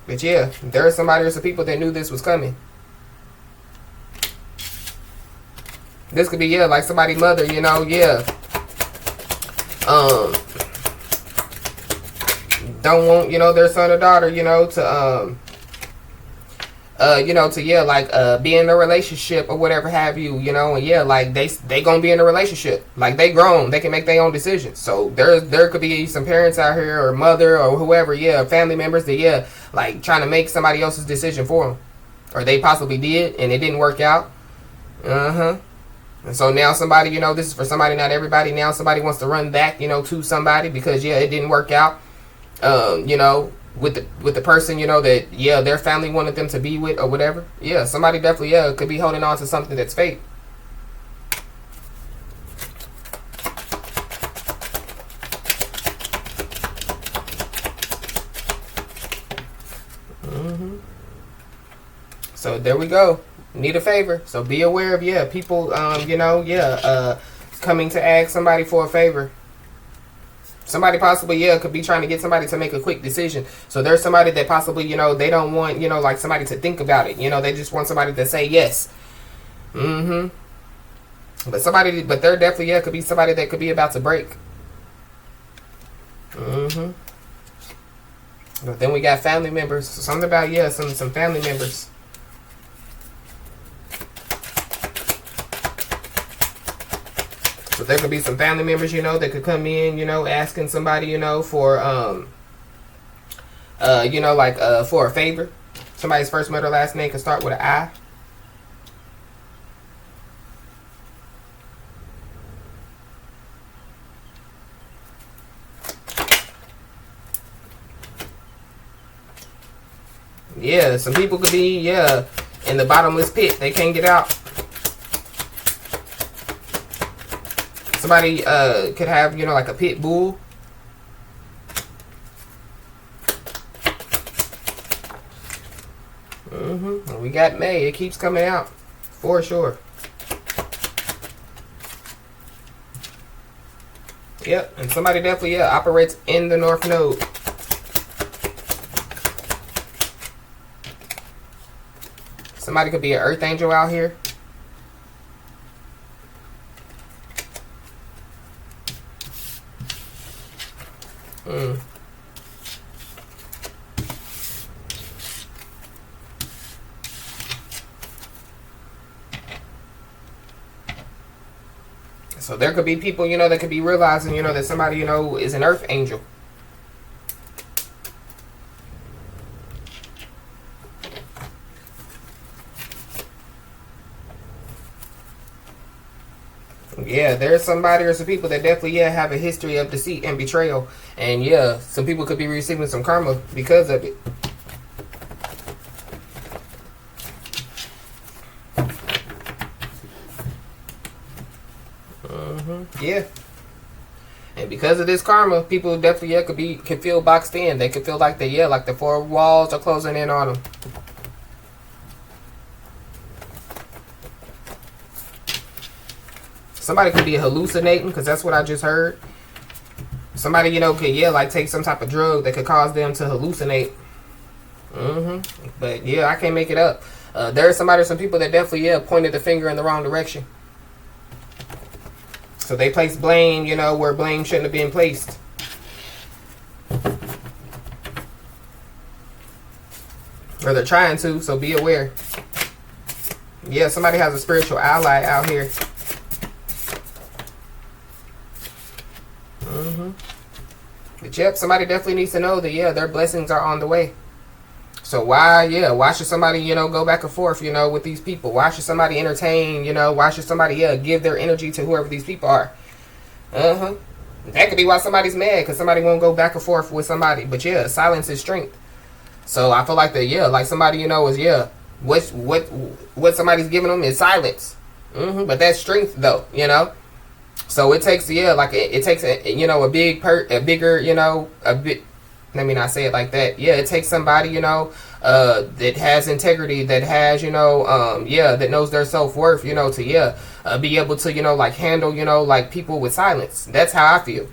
But yeah, there are somebody or some people that knew this was coming. This could be, yeah, like somebody's mother, you know, yeah. Don't want, you know, their son or daughter, you know, to you know, to, yeah, like, be in a relationship or whatever have you, you know, and yeah, like, they gonna be in a relationship. Like, they grown, they can make their own decisions. So, there could be some parents out here, or mother, or whoever, yeah, family members that, yeah, like, trying to make somebody else's decision for them. Or they possibly did, and it didn't work out. And so now somebody, you know, this is for somebody, not everybody. Now somebody wants to run back, you know, to somebody because, yeah, it didn't work out. You know, with the person, you know, that, yeah, their family wanted them to be with or whatever. Yeah, somebody definitely, yeah, could be holding on to something that's fake. So there we go. Need a favor. So be aware of, yeah, people, you know, yeah, coming to ask somebody for a favor. Somebody possibly, yeah, could be trying to get somebody to make a quick decision. So there's somebody that possibly, you know, they don't want, you know, like somebody to think about it. You know, they just want somebody to say yes. But there definitely, yeah, could be somebody that could be about to break. But then we got family members. Something about, yeah, some family members. So there could be some family members, you know, that could come in, you know, asking somebody, you know, for, you know, like, for a favor. Somebody's first, middle, last name could start with an I. Yeah, some people could be, yeah, in the bottomless pit. They can't get out. Somebody could have, you know, like a pit bull. And we got May. It keeps coming out for sure. Yep, and somebody definitely, yeah, operates in the North Node. Somebody could be an earth angel out here. So there could be people, you know, that could be realizing, you know, that somebody, you know, is an earth angel. Yeah, there's somebody or some people that definitely, yeah, have a history of deceit and betrayal. And yeah, some people could be receiving some karma because of it. Yeah. And because of this karma, people definitely, yeah, can feel boxed in. They could feel like they, yeah, like the four walls are closing in on them. Somebody could be hallucinating, because that's what I just heard. Somebody, you know, could, yeah, like take some type of drug that could cause them to hallucinate. But yeah, I can't make it up. There's somebody, some people that definitely, yeah, pointed the finger in the wrong direction. So they placed blame, you know, where blame shouldn't have been placed. Or they're trying to, so be aware. Yeah, somebody has a spiritual ally out here. But yep, somebody definitely needs to know that, yeah, their blessings are on the way. So why should somebody, you know, go back and forth, you know, with these people? Why should somebody entertain, you know, why should somebody, yeah, give their energy to whoever these people are? That could be why somebody's mad, because somebody won't go back and forth with somebody. But yeah, silence is strength. So I feel like that, yeah, like somebody, you know, is, yeah, what somebody's giving them is silence. But that's strength, though, you know. So it takes, yeah, like it takes a, you know, a bigger, you know, a bit. Let me not say it like that. Yeah, it takes somebody, you know, that has integrity, that has, you know, yeah, that knows their self-worth, you know, to, yeah, be able to, you know, like handle, you know, like people with silence. That's how I feel.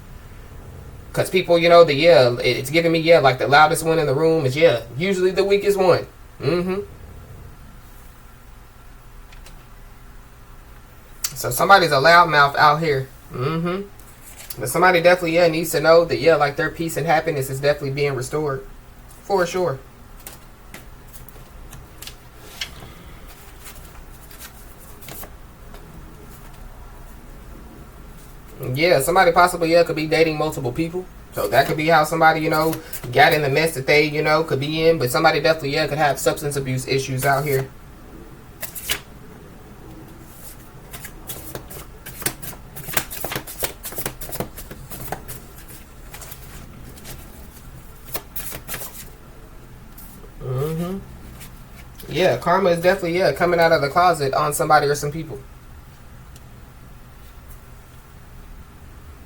Because people, you know, yeah, it's giving me, yeah, like the loudest one in the room is, yeah, usually the weakest one. So somebody's a loudmouth out here. But somebody definitely, yeah, needs to know that, yeah, like their peace and happiness is definitely being restored. For sure. Yeah, somebody possibly, yeah, could be dating multiple people. So that could be how somebody, you know, got in the mess that they, you know, could be in. But somebody definitely, yeah, could have substance abuse issues out here. Yeah, karma is definitely, yeah, coming out of the closet on somebody or some people.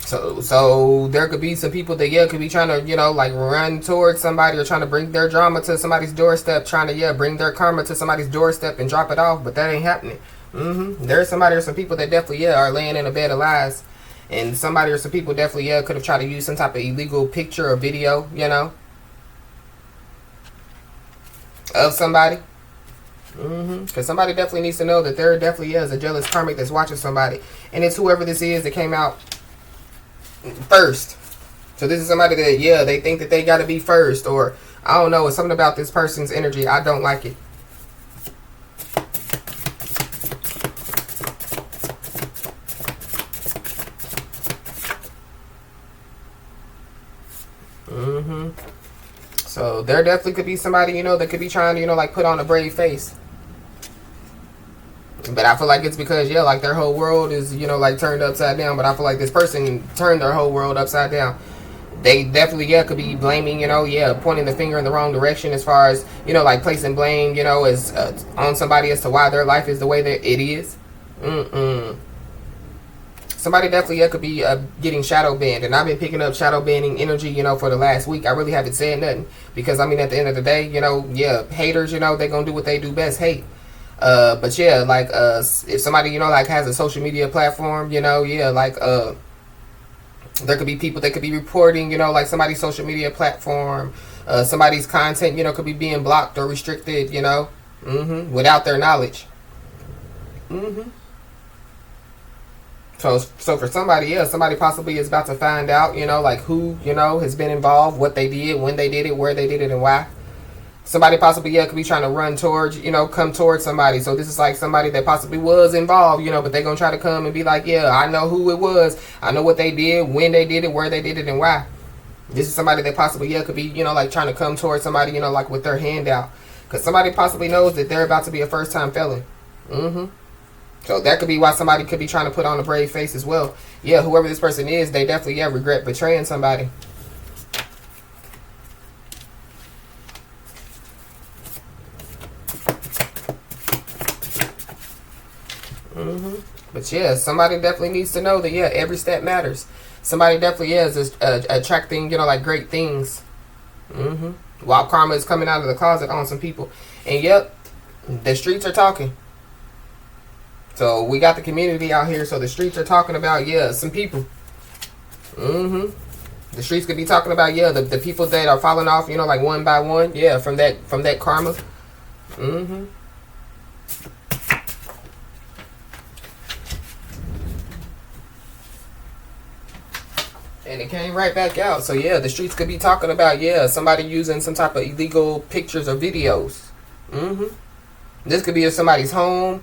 So there could be some people that, yeah, could be trying to, you know, like run towards somebody or trying to bring their drama to somebody's doorstep, trying to, yeah, bring their karma to somebody's doorstep and drop it off, but that ain't happening. There's somebody or some people that definitely, yeah, are laying in a bed of lies. And somebody or some people definitely, yeah, could have tried to use some type of illegal picture or video, you know, of somebody. Because somebody definitely needs to know that there definitely is a jealous karmic that's watching somebody. And it's whoever this is that came out first. So this is somebody that, yeah, they think that they got to be first. Or, I don't know, it's something about this person's energy. I don't like it. So there definitely could be somebody, you know, that could be trying to, you know, like put on a brave face. But I feel like it's because, yeah, like their whole world is, you know, like turned upside down. But I feel like this person turned their whole world upside down. They definitely, yeah, could be blaming, you know, yeah, pointing the finger in the wrong direction as far as, you know, like placing blame, you know, as on somebody as to why their life is the way that it is. Somebody definitely, yeah, could be getting shadow banned. And I've been picking up shadow banning energy, you know, for the last week. I really haven't said nothing. Because, I mean, at the end of the day, you know, yeah, haters, you know, they're going to do what they do best, hate. But yeah, like, if somebody, you know, like has a social media platform, you know, yeah, like, there could be people that could be reporting, you know, like somebody's social media platform, somebody's content, you know, could be being blocked or restricted, you know, without their knowledge. So for somebody else, somebody possibly is about to find out, you know, like who, you know, has been involved, what they did, when they did it, where they did it, and why. Somebody possibly, yeah, could be trying to run towards, you know, come towards somebody. So this is like somebody that possibly was involved, you know, but they're going to try to come and be like, yeah, I know who it was. I know what they did, when they did it, where they did it, and why. This is somebody that possibly, yeah, could be, you know, like trying to come towards somebody, you know, like with their hand out. Because somebody possibly knows that they're about to be a first-time felon. So that could be why somebody could be trying to put on a brave face as well. Yeah, whoever this person is, they definitely, yeah, regret betraying somebody. But yeah, somebody definitely needs to know that, yeah, every step matters. Somebody definitely is attracting, you know, like great things. While karma is coming out of the closet on some people. And yep, the streets are talking. So we got the community out here. So the streets are talking about, yeah, some people. The streets could be talking about, yeah, the people that are falling off, you know, like one by one. Yeah, from that karma. And it came right back out. So yeah, the streets could be talking about, yeah, somebody using some type of illegal pictures or videos. This could be in somebody's home.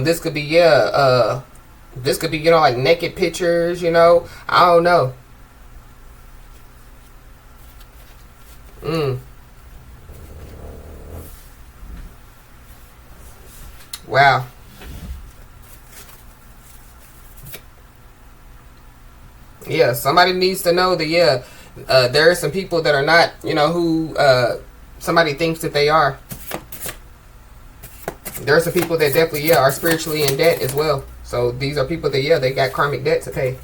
This could be, yeah, this could be, you know, like naked pictures, you know. I don't know. Wow. Yeah, somebody needs to know that, yeah, there are some people that are not, you know, who somebody thinks that they are. There are some people that definitely, yeah, are spiritually in debt as well. So these are people that, yeah, they got karmic debt to pay.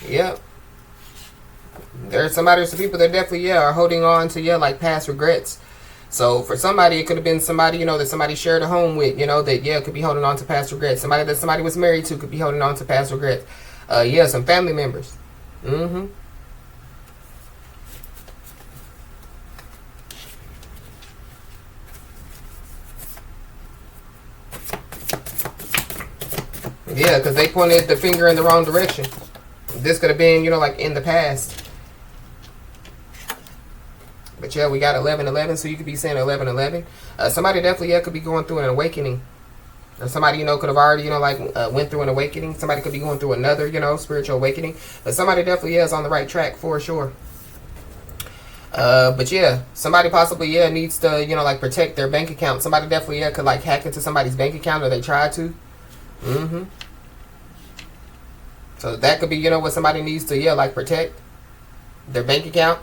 Yep. There's some people that definitely, yeah, are holding on to, yeah, like past regrets. So for somebody, it could have been somebody, you know, that somebody shared a home with, you know, that, yeah, could be holding on to past regrets. Somebody that somebody was married to could be holding on to past regrets. Yeah, some family members. Yeah, because they pointed the finger in the wrong direction. This could have been, you know, like in the past. But yeah, we got 1111, so you could be saying 1111. Somebody definitely, yeah, could be going through an awakening. Or somebody, you know, could have already, you know, like went through an awakening. Somebody could be going through another, you know, spiritual awakening. But somebody definitely, yeah, is on the right track for sure. But yeah, somebody possibly, yeah, needs to, you know, like protect their bank account. Somebody definitely, yeah, could like hack into somebody's bank account, or they tried to. So that could be, you know, what somebody needs to, yeah, like protect their bank account.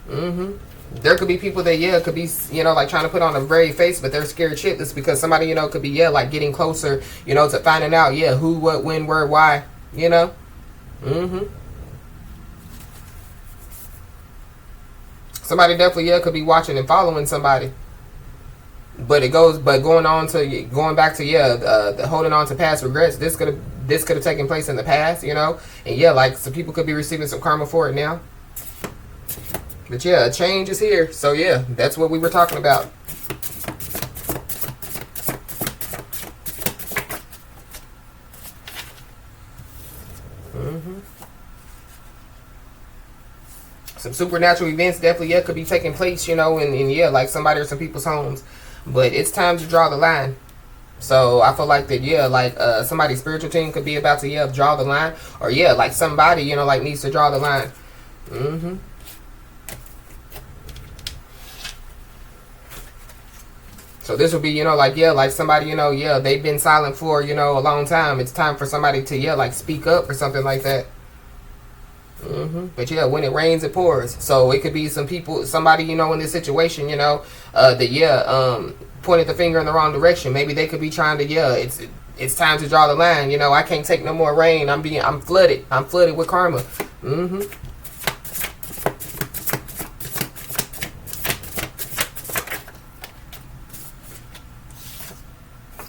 There could be people that, yeah, could be, you know, like trying to put on a brave face, but they're scared shitless because somebody, you know, could be, yeah, like getting closer, you know, to finding out, yeah, who, what, when, where, why, you know. Somebody definitely, yeah, could be watching and following somebody. But going back to, yeah, the holding on to past regrets. This could have taken place in the past, you know, and yeah, like some people could be receiving some karma for it now. But yeah, a change is here. So yeah, that's what we were talking about. Some supernatural events definitely, yeah, could be taking place, you know, in yeah, like somebody or some people's homes. But it's time to draw the line. So I feel like that, yeah, like somebody's spiritual team could be about to, yeah, draw the line. Or yeah, like somebody, you know, like needs to draw the line. So this will be, you know, like, yeah, like somebody, you know, yeah, they've been silent for, you know, a long time. It's time for somebody to, yeah, like speak up or something like that. But yeah, when it rains, it pours. So it could be some people, somebody, you know, in this situation, you know, that, yeah, pointed the finger in the wrong direction. Maybe they could be trying to, yeah, it's time to draw the line. You know, I can't take no more rain. I'm flooded. I'm flooded with karma.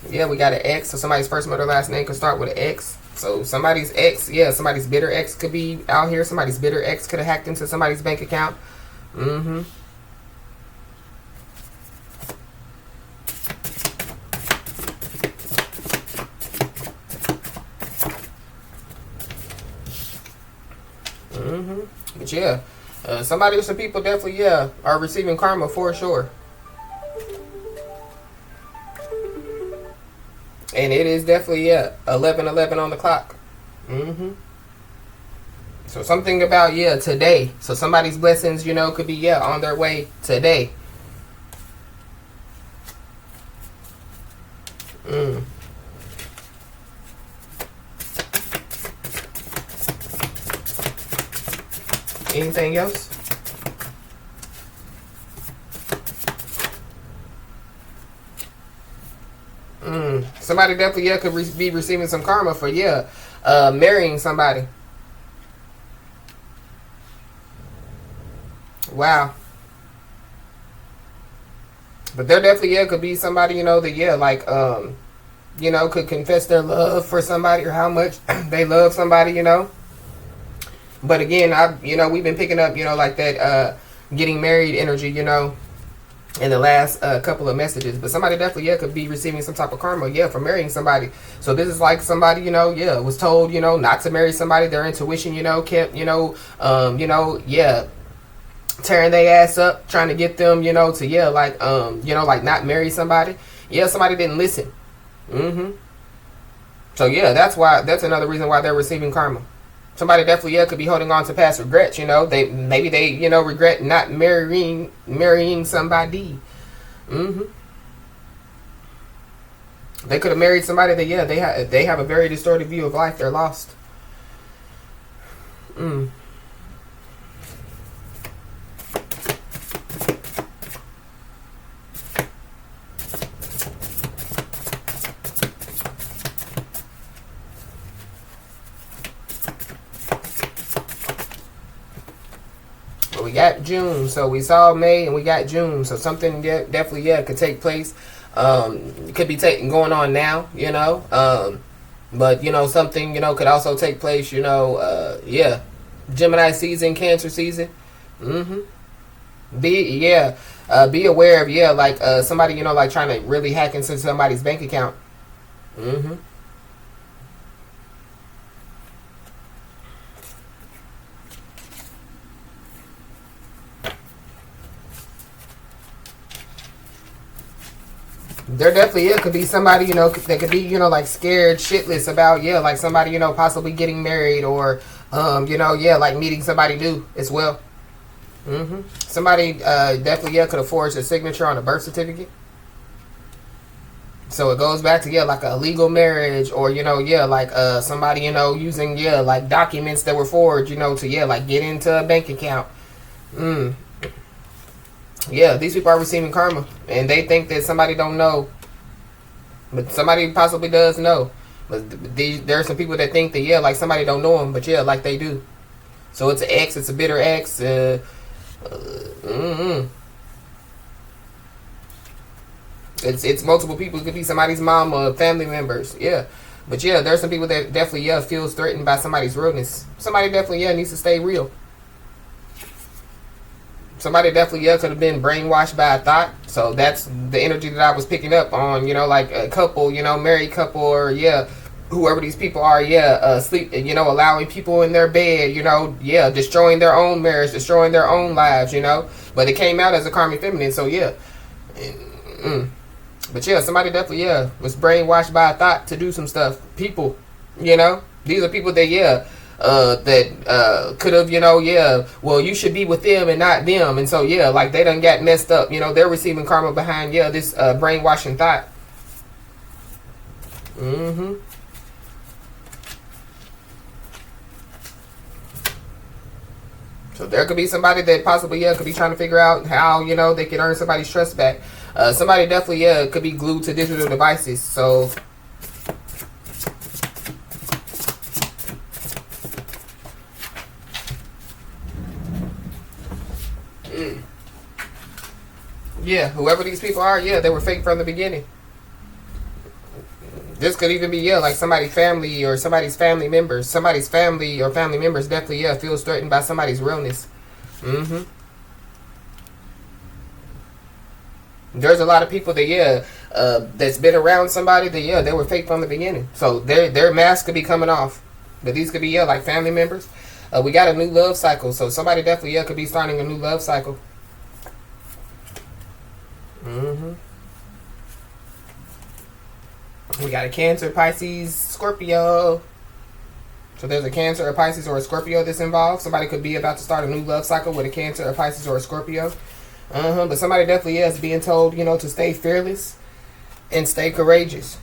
Yeah, we got an X. So somebody's first, middle, last name could start with an X. So somebody's ex, yeah, somebody's bitter ex could be out here. Somebody's bitter ex could have hacked into somebody's bank account. But yeah, somebody or some people definitely, yeah, are receiving karma for sure. And it is definitely, yeah, 11:11 on the clock. So something about, yeah, today. So somebody's blessings, you know, could be, yeah, on their way today. Anything else? Somebody definitely, yeah, could be receiving some karma for, yeah, marrying somebody. Wow. But there definitely, yeah, could be somebody, you know, that, yeah, like, you know, could confess their love for somebody or how much they love somebody, you know. But again, you know, we've been picking up, you know, like that getting married energy, you know, in the last couple of messages. But somebody definitely, yeah, could be receiving some type of karma, yeah, for marrying somebody. So this is like somebody, you know, yeah, was told, you know, not to marry somebody. Their intuition, you know, kept, you know, yeah, tearing their ass up, trying to get them, you know, to, yeah, like, you know, like not marry somebody. Yeah, somebody didn't listen. So yeah, that's another reason why they're receiving karma. Somebody definitely, yeah, could be holding on to past regrets, you know. Maybe they, you know, regret not marrying somebody. They could have married somebody that, yeah, they have a very distorted view of life. They're lost. We got June, so we saw May and we got June, so something definitely, yeah, could take place. Could be going on now, you know. But you know, something, you know, could also take place, you know. Yeah, Gemini season, Cancer season. Be aware of, yeah, like somebody, you know, like trying to really hack into somebody's bank account. There definitely, yeah, could be somebody, you know, that could be, you know, like scared shitless about, yeah, like somebody, you know, possibly getting married or, you know, yeah, like meeting somebody new as well. Somebody definitely, yeah, could have forged a signature on a birth certificate. So it goes back to, yeah, like a legal marriage or, you know, yeah, like somebody, you know, using, yeah, like documents that were forged, you know, to, yeah, like get into a bank account. Yeah, these people are receiving karma, and they think that somebody don't know, but somebody possibly does know. But there are some people that think that, yeah, like somebody don't know them, but yeah, like they do. So it's an ex, it's a bitter ex. It's multiple people. It could be somebody's mom or family members. Yeah, but yeah, there's some people that definitely, yeah, feels threatened by somebody's realness. Somebody definitely, yeah, needs to stay real. Somebody definitely, yeah, could have been brainwashed by a thought. So that's the energy that I was picking up on, you know, like a couple, you know, married couple or, yeah, whoever these people are, yeah, sleep, you know, allowing people in their bed, you know, yeah, destroying their own marriage, destroying their own lives, you know. But it came out as a karmic feminine, so yeah. But yeah, somebody definitely, yeah, was brainwashed by a thought to do some stuff. People, you know, these are people that, yeah, that could have, you know, yeah, well, you should be with them and not them. And so, yeah, like they done got messed up. You know, they're receiving karma behind, yeah, this brainwashing thought. So there could be somebody that possibly, yeah, could be trying to figure out how, you know, they can earn somebody's trust back. Somebody definitely, yeah, could be glued to digital devices. So yeah, whoever these people are, yeah, they were fake from the beginning. This could even be, yeah, like somebody's family or somebody's family members. Somebody's family or family members definitely, yeah, feels threatened by somebody's realness. There's a lot of people that, yeah, that's been around somebody that, yeah, they were fake from the beginning. So their mask could be coming off. But these could be, yeah, like family members. We got a new love cycle. So somebody definitely, yeah, could be starting a new love cycle. We got a Cancer, Pisces, Scorpio. So there's a Cancer, a Pisces, or a Scorpio that's involved. Somebody could be about to start a new love cycle with a Cancer, a Pisces, or a Scorpio. But somebody definitely is being told, you know, to stay fearless and stay courageous.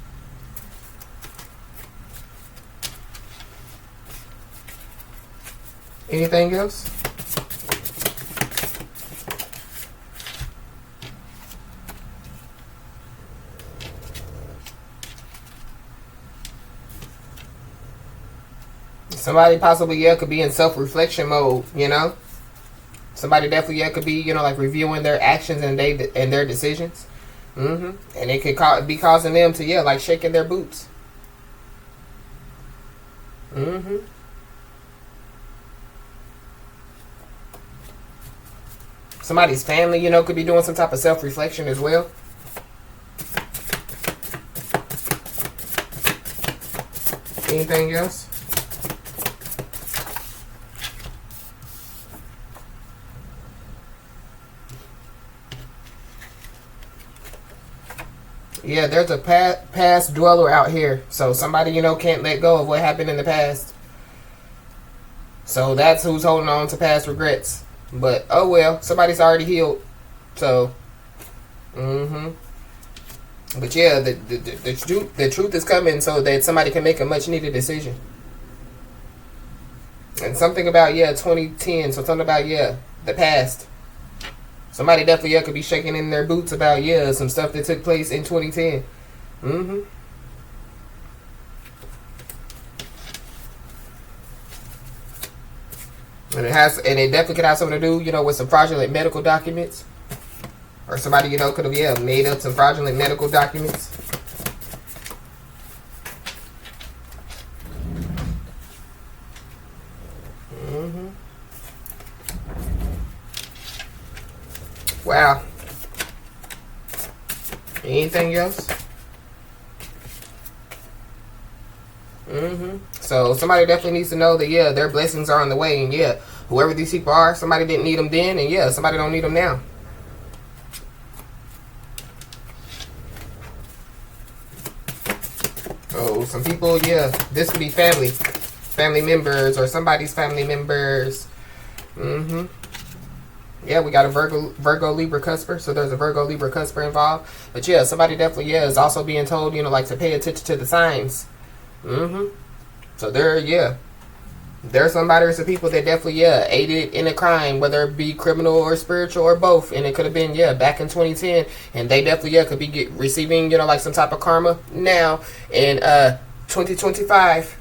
Anything else? Somebody possibly, yeah, could be in self-reflection mode, you know. Somebody definitely, yeah, could be, you know, like reviewing their actions and their decisions. And it could be causing them to, yeah, like shaking their boots. Somebody's family, you know, could be doing some type of self-reflection as well. Anything else? Yeah, there's a past dweller out here. So somebody, you know, can't let go of what happened in the past. So that's who's holding on to past regrets. But, oh well, somebody's already healed. So, But yeah, the truth is coming so that somebody can make a much needed decision. And something about, yeah, 2010. So something about, yeah, the past. Somebody definitely, yeah, could be shaking in their boots about, yeah, some stuff that took place in 2010. And it definitely could have something to do, you know, with some fraudulent medical documents. Or somebody, you know, could have, yeah, made up some fraudulent medical documents. Wow. Anything else? So somebody definitely needs to know that, yeah, their blessings are on the way. And yeah, whoever these people are, somebody didn't need them then. And yeah, somebody don't need them now. Oh, some people, yeah, this could be family members or somebody's family members. Yeah, we got a Virgo Libra cusper, so there's a Virgo Libra cusper involved. But yeah, somebody definitely, yeah, is also being told, you know, like to pay attention to the signs. So there's somebody or some people that definitely, yeah, aided in a crime, whether it be criminal or spiritual or both. And it could have been, yeah, back in 2010. And they definitely, yeah, could be receiving, you know, like some type of karma now in 2025.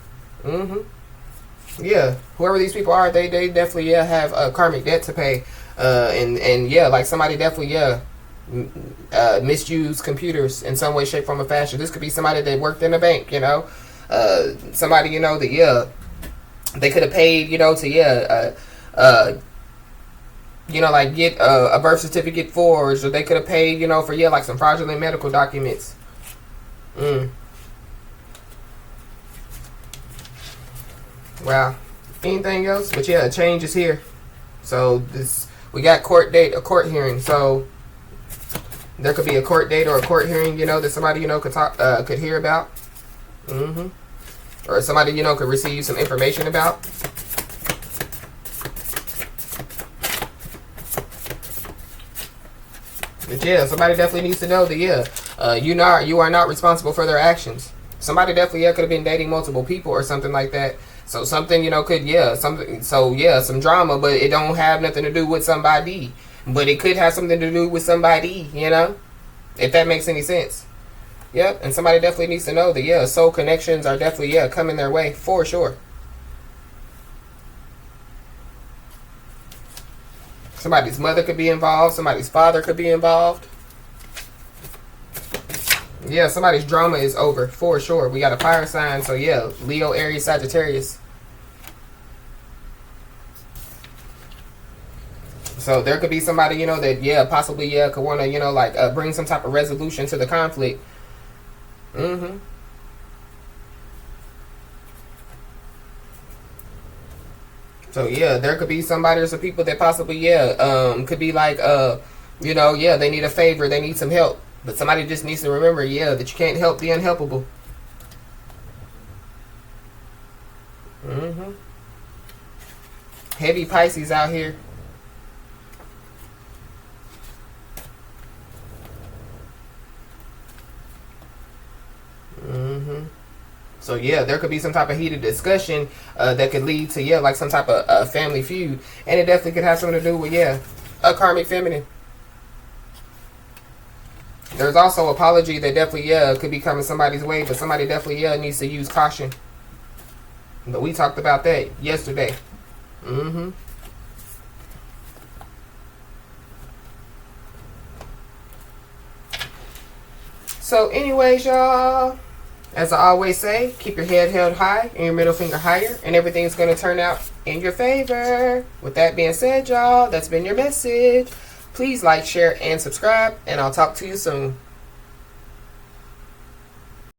Yeah, whoever these people are, they definitely, yeah, have a karmic debt to pay. And yeah, like somebody definitely, yeah, misuse computers in some way, shape, form, or fashion. This could be somebody that worked in a bank, you know. Somebody, you know, that, yeah, they could have paid, you know, to, yeah, you know, like get a birth certificate forged, or they could have paid, you know, for, yeah, like some fraudulent medical documents. Wow. Anything else? But yeah, a change is here. So we got a court hearing. So there could be a court date or a court hearing, you know, that somebody, you know, could hear about. Or somebody, you know, could receive some information about. But yeah, somebody definitely needs to know that, yeah, you are not responsible for their actions. Somebody definitely, yeah, could have been dating multiple people or something like that. So something, you know, could, yeah, something, so yeah, some drama, but it don't have nothing to do with somebody. But it could have something to do with somebody, you know, if that makes any sense. Yep, and somebody definitely needs to know that, yeah, soul connections are definitely, yeah, coming their way, for sure. Somebody's mother could be involved. Somebody's father could be involved. Yeah, somebody's drama is over, for sure. We got a fire sign, so yeah, Leo, Aries, Sagittarius. So there could be somebody, you know, that, yeah, possibly, yeah, could want to, you know, like bring some type of resolution to the conflict. So yeah, there could be somebody or some people that possibly, yeah, could be like, you know, yeah, they need a favor, they need some help. But somebody just needs to remember, yeah, that you can't help the unhelpable. Heavy Pisces out here. So yeah, there could be some type of heated discussion that could lead to, yeah, like some type of family feud. And it definitely could have something to do with, yeah, a karmic feminine. There's also apology that definitely, yeah, could be coming somebody's way, but somebody definitely, yeah, needs to use caution. But we talked about that yesterday. Mm-hmm. So anyways, y'all, as I always say, keep your head held high and your middle finger higher, and everything's going to turn out in your favor. With that being said, y'all, that's been your message. Please like, share, and subscribe, and I'll talk to you soon.